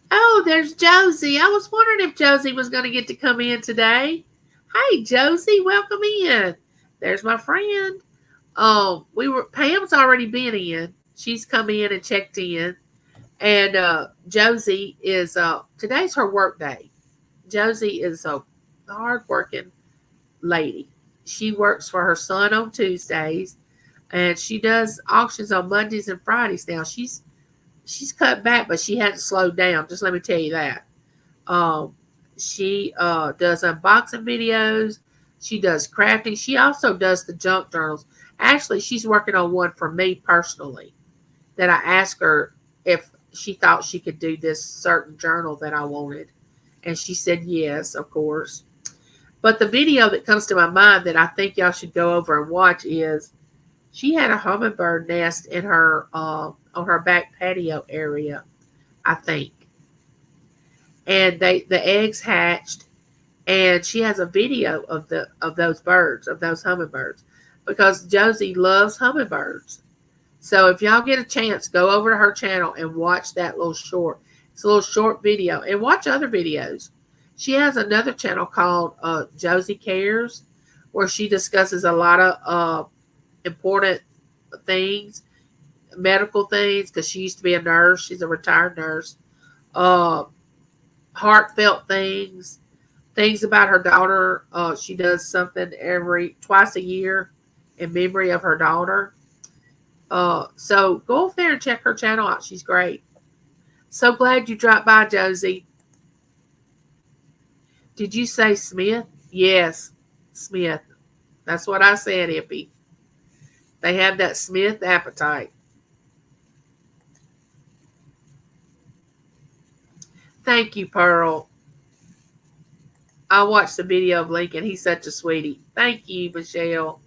Oh, there's Josie. I was wondering if Josie was going to get to come in today. Hey, Josie, welcome in. There's my friend. Pam's already been in. She's come in and checked in. And Josie is today's her work day. Josie is a hardworking lady. She works for her son on Tuesdays, and she does auctions on Mondays and Fridays now. She's cut back, but she hasn't slowed down. Just let me tell you that. She does unboxing videos. She does crafting. She also does the junk journals. Actually, she's working on one for me personally that I asked her if she thought she could do this certain journal that I wanted. And she said yes, of course. But the video that comes to my mind that I think y'all should go over and watch is she had a hummingbird nest in her on her back patio area, I think. And the eggs hatched, and she has a video of those hummingbirds, because Josie loves hummingbirds. So if y'all get a chance, go over to her channel and watch that little short. It's a little short video, and watch other videos. She has another channel called Josie Cares, where she discusses a lot of important things, medical things, because she used to be a nurse. She's a retired nurse. Uh, Heartfelt things about her daughter. She does something twice a year in memory of her daughter. So go over there and check her channel out. She's great. So glad you dropped by, Josie. Did you say Smith? Yes, Smith. That's what I said, Ippy. They have that Smith appetite. Thank you, Pearl. I watched the video of Lincoln. He's such a sweetie. Thank you, Michelle.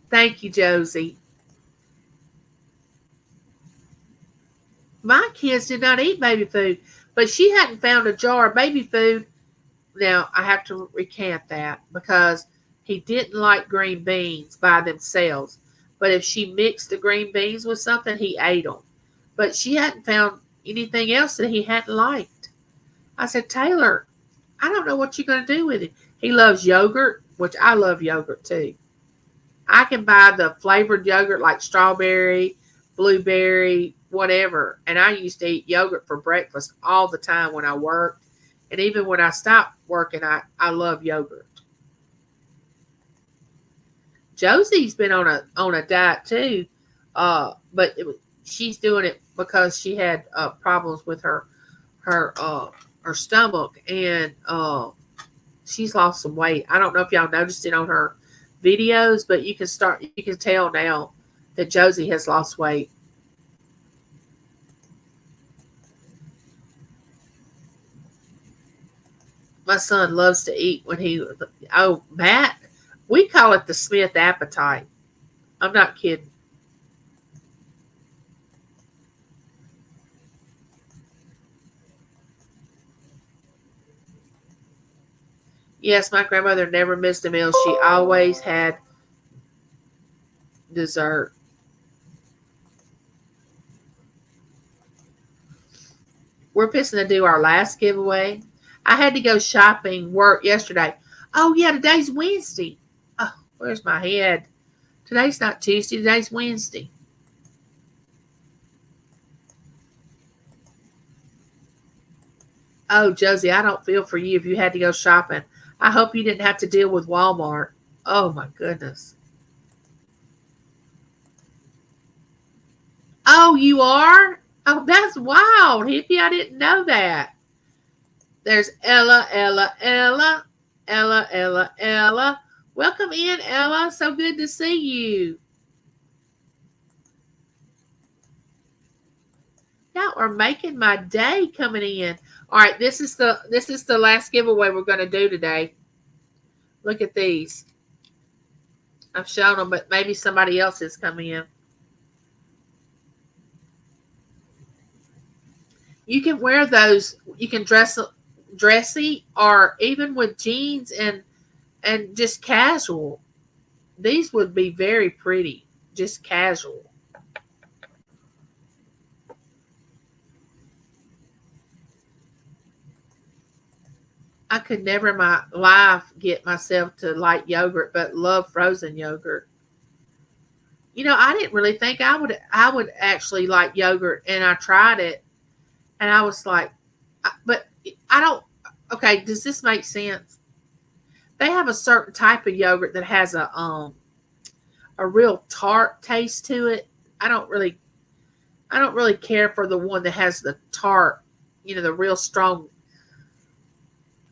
Thank you, Josie. My kids did not eat baby food, but she hadn't found a jar of baby food. Now, I have to recant that because he didn't like green beans by themselves. But if she mixed the green beans with something, he ate them. But she hadn't found anything else that he hadn't liked. I said, Taylor, I don't know what you're going to do with it. He loves yogurt, which I love yogurt too. I can buy the flavored yogurt like strawberry, blueberry, whatever. And I used to eat yogurt for breakfast all the time when I worked. And even when I stopped working, I love yogurt. Josie's been on a diet too, but she's doing it because she had problems with her stomach, and she's lost some weight. I don't know if y'all noticed it on her videos, but you can tell now that Josie has lost weight. My son loves to eat Matt, we call it the Smith appetite. I'm not kidding. Yes, my grandmother never missed a meal. She always had dessert. We're fixing to do our last giveaway. I had to go shopping, work yesterday. Oh, yeah, today's Wednesday. Oh, where's my head? Today's not Tuesday, today's Wednesday. Oh, Josie, I don't feel for you if you had to go shopping. I hope you didn't have to deal with Walmart. Oh, my goodness. Oh, you are? Oh, that's wild, Hippie. I didn't know that. There's Ella, Ella, Ella, Ella, Ella, Ella. Welcome in, Ella. So good to see you. Y'all are making my day coming in. All right, this is the last giveaway we're going to do today. Look at these. I've shown them, but maybe somebody else has come in. You can wear those. You can dressy or even with jeans and just casual. These would be very pretty, just casual. I could never in my life get myself to like yogurt, but love frozen yogurt. I didn't really think I would actually like yogurt, and I tried it, and I was like, but I don't. Okay, does this make sense? They have a certain type of yogurt that has a real tart taste to it. I don't really care for the one that has the tart, the real strong.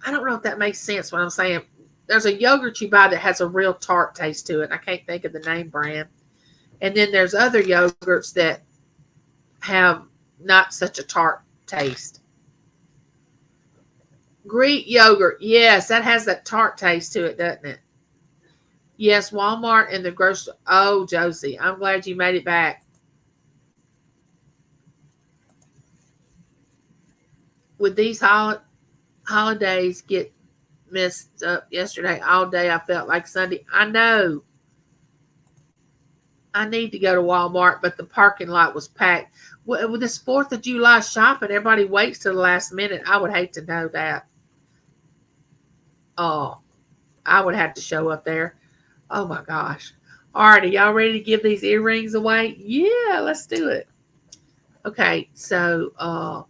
I don't know if that makes sense what I'm saying. There's a yogurt you buy that has a real tart taste to it. I can't think of the name brand. And then there's other yogurts that have not such a tart taste. Greek yogurt. Yes, that has that tart taste to it, doesn't it? Yes, Walmart and the grocery. Oh, Josie, I'm glad you made it back. With these holidays get messed up yesterday all day, I felt like Sunday. I know. I need to go to Walmart, but the parking lot was packed. With this 4th of July shopping, everybody waits to the last minute. I would hate to know that. Oh, I would have to show up there. Oh my gosh. All right, are y'all ready to give these earrings away? Yeah, let's do it. Okay, so I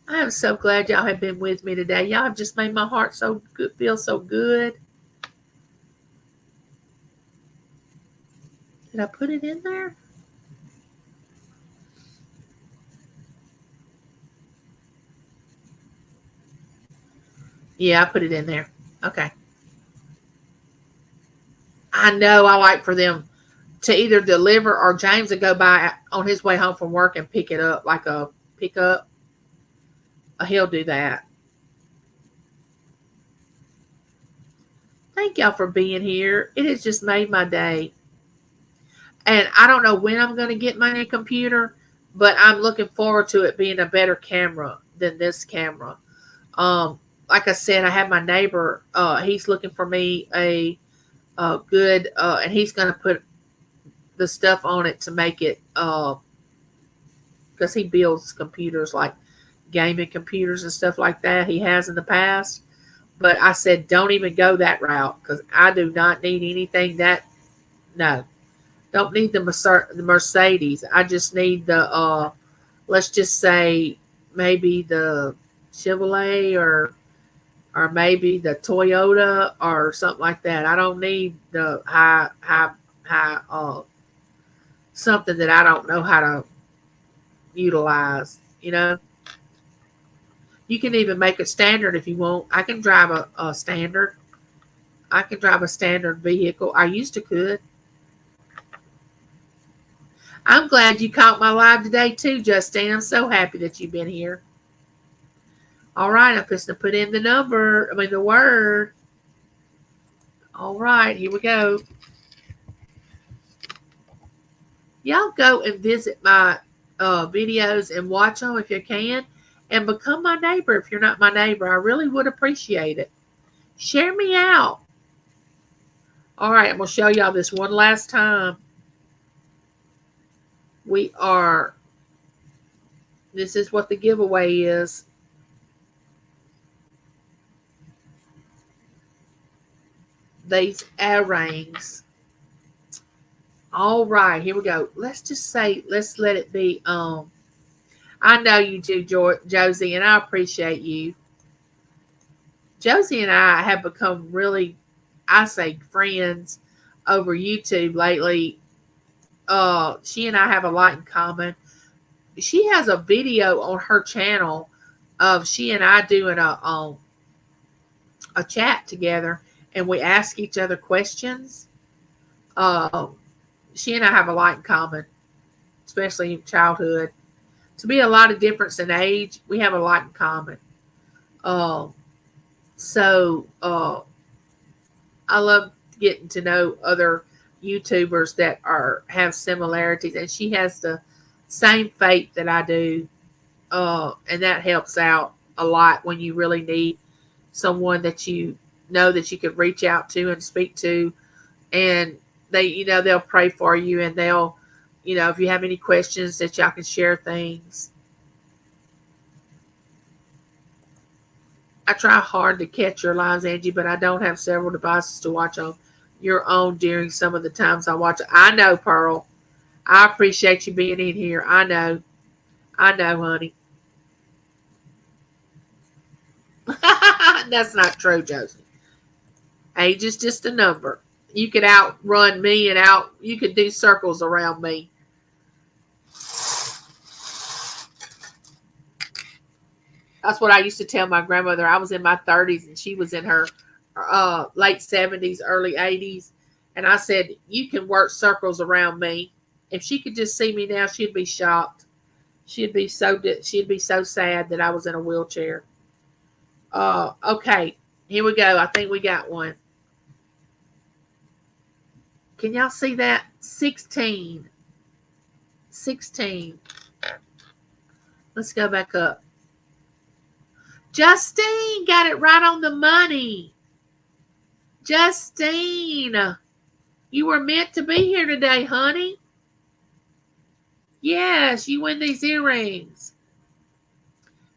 am so glad y'all have been with me today. Y'all have just made my heart so good, feel so good. Did I put it in there? Yeah, I put it in there. Okay. I know I like for them to either deliver or James would go by on his way home from work and pick it up like a pickup. He'll do that. Thank y'all for being here. It has just made my day. And I don't know when I'm going to get my new computer, but I'm looking forward to it being a better camera than this camera. Like I said, I have my neighbor. He's looking for me a good, and he's going to put the stuff on it to make it, because he builds computers like gaming computers and stuff like that. He has in the past. But I said, don't even go that route because I do not need anything no. Don't need the Mercedes. I just need the, let's just say maybe the Chevrolet or maybe the Toyota or something like that. I don't need the high, something that I don't know how to utilize. You can even make a standard if you want. I can drive a standard. I can drive a standard vehicle. I used to could. I'm glad you caught my live today too, Justine. I'm so happy that you've been here. All right, I'm just going to put in the word. All right, here we go. Y'all go and visit my videos and watch them if you can. And become my neighbor if you're not my neighbor. I really would appreciate it. Share me out. All right, I'm going to show y'all this one last time. This is what the giveaway is. These earrings. All right, here we go. Let's let it be. I know you do, Josie, and I appreciate you. Josie and I have become really, I say, friends over YouTube lately. She and I have a lot in common. She has a video on her channel of she and I doing a chat together, and we ask each other questions. She and I have a lot in common, especially in childhood. To be a lot of difference in age, we have a lot in common. I love getting to know other YouTubers that have similarities, and she has the same faith that I do, and that helps out a lot when you really need someone that you know that you could reach out to and speak to, and they'll pray for you, and they'll, if you have any questions, that y'all can share things. I try hard to catch your lives, Angie, but I don't have several devices to watch on your own during some of the times I watch it. I know, Pearl. I appreciate you being in here. I know, honey. That's not true, Josie. Age is just a number. You could outrun me you could do circles around me. That's what I used to tell my grandmother. I was in my 30s and she was in her late 70s, early 80s. And I said, you can work circles around me. If she could just see me now, she'd be shocked. She'd be so sad that I was in a wheelchair. Okay, here we go. I think we got one. Can y'all see that? 16. 16. Let's go back up. Justine got it right on the money. Justine, you were meant to be here today, honey. Yes, you win these earrings.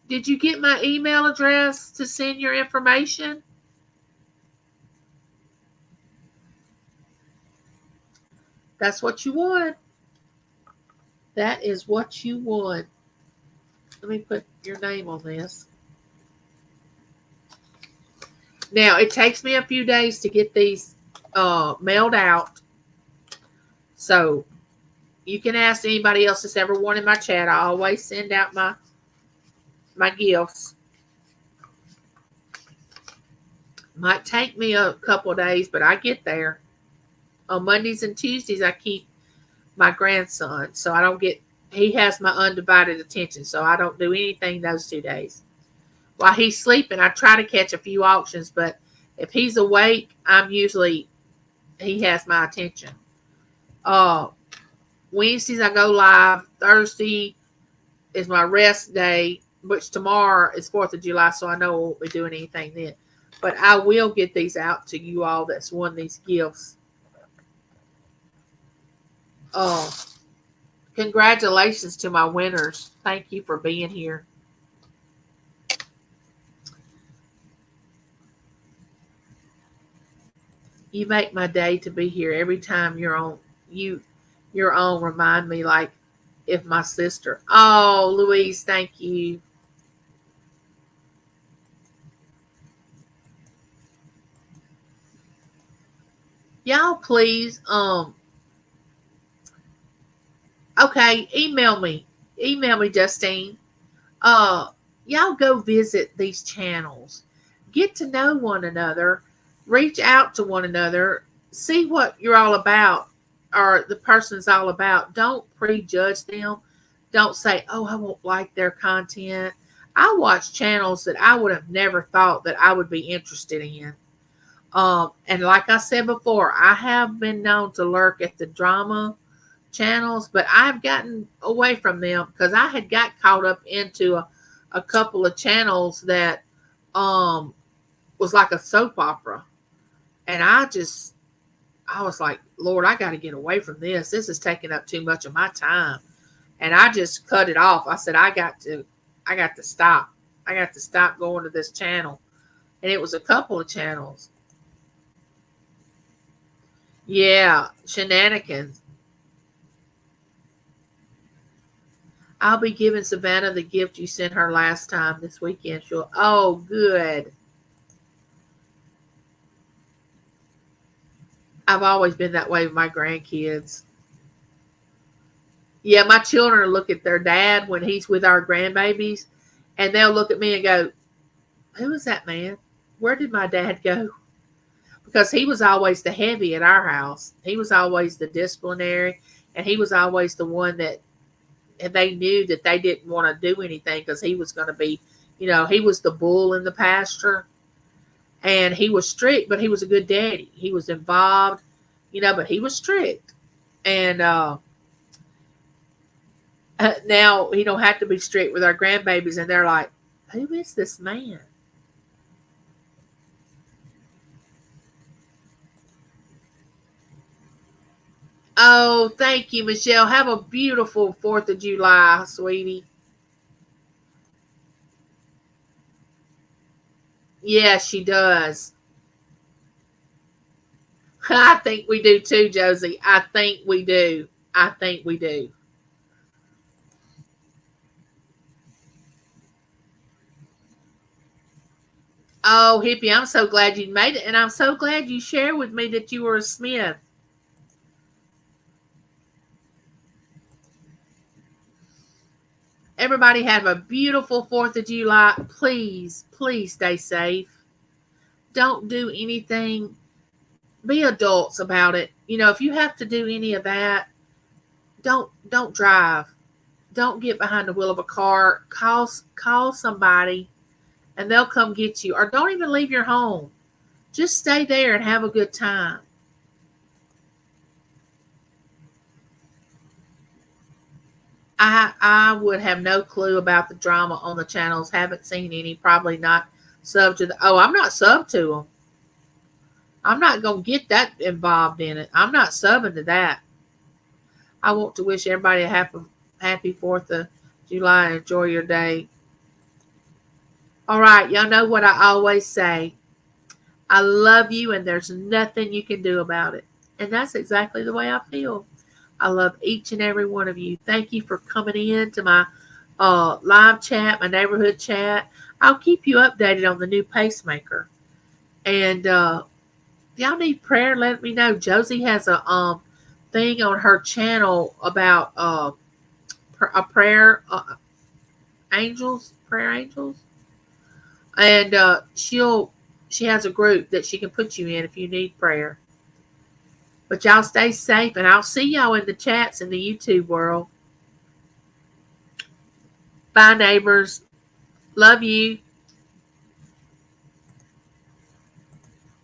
Did you get my email address to send your information? That's what you want. That is what you want. Let me put your name on this. Now, it takes me a few days to get these mailed out. So, you can ask anybody else that's ever worn in my chat. I always send out my gifts. Might take me a couple of days, but I get there. On Mondays and Tuesdays, I keep my grandson. So, he has my undivided attention. So, I don't do anything those 2 days. While he's sleeping, I try to catch a few auctions, but if he's awake, he has my attention. Wednesdays I go live. Thursday is my rest day, which tomorrow is 4th of July, so I know I won't be doing anything then. But I will get these out to you all that's won these gifts. Congratulations to my winners. Thank you for being here. You make my day to be here. Every time you're on, remind me like if my sister. Oh, Louise, thank you. Y'all please, okay, email me. email me, Justine. Uh, y'all go visit these channels. Get to know one another. Reach out to one another. See what you're all about or the person's all about. Don't prejudge them. Don't say, oh, I won't like their content. I watch channels that I would have never thought that I would be interested in. And like I said before, I have been known to lurk at the drama channels, but I've gotten away from them because I had got caught up into a couple of channels that was like a soap opera. And I was like, Lord, I got to get away from this. This is taking up too much of my time. And I just cut it off. I said, I got to stop. I got to stop going to this channel. And it was a couple of channels. Yeah, shenanigans. I'll be giving Savannah the gift you sent her last time this weekend. Oh, good. I've always been that way with my grandkids. Yeah, my children look at their dad when he's with our grandbabies, and they'll look at me and go, who is that man? Where did my dad go? Because he was always the heavy at our house. He was always the disciplinary, and he was always the one that, and they knew that they didn't want to do anything because he was going to be, he was the bull in the pasture. And he was strict, but he was a good daddy. He was involved, but he was strict. And now he don't have to be strict with our grandbabies, and they're like, who is this man? Oh, thank you, Michelle. Have a beautiful 4th of July, sweetie. Yeah, she does. I think we do too, Josie. I think we do. I think we do. Oh, Hippie, I'm so glad you made it. And I'm so glad you shared with me that you were a Smith. Everybody have a beautiful 4th of July. Please, please stay safe. Don't do anything. Be adults about it. If you have to do any of that, don't drive. Don't get behind the wheel of a car. Call somebody and they'll come get you. Or don't even leave your home. Just stay there and have a good time. I would have no clue about the drama on the channels. Haven't seen any. Probably not sub to the. Oh, I'm not sub to them. I'm not going to get that involved in it. I'm not subbing to that. I want to wish everybody a happy 4th of July and enjoy your day. All right. Y'all know what I always say. I love you and there's nothing you can do about it. And that's exactly the way I feel. I love each and every one of you. Thank you for coming in to my live chat, my neighborhood chat. I'll keep you updated on the new pacemaker. And if y'all need prayer, let me know. Josie has a thing on her channel about a prayer prayer angels, and she has a group that she can put you in if you need prayer. But y'all stay safe, and I'll see y'all in the chats in the YouTube world. Bye, neighbors. Love you.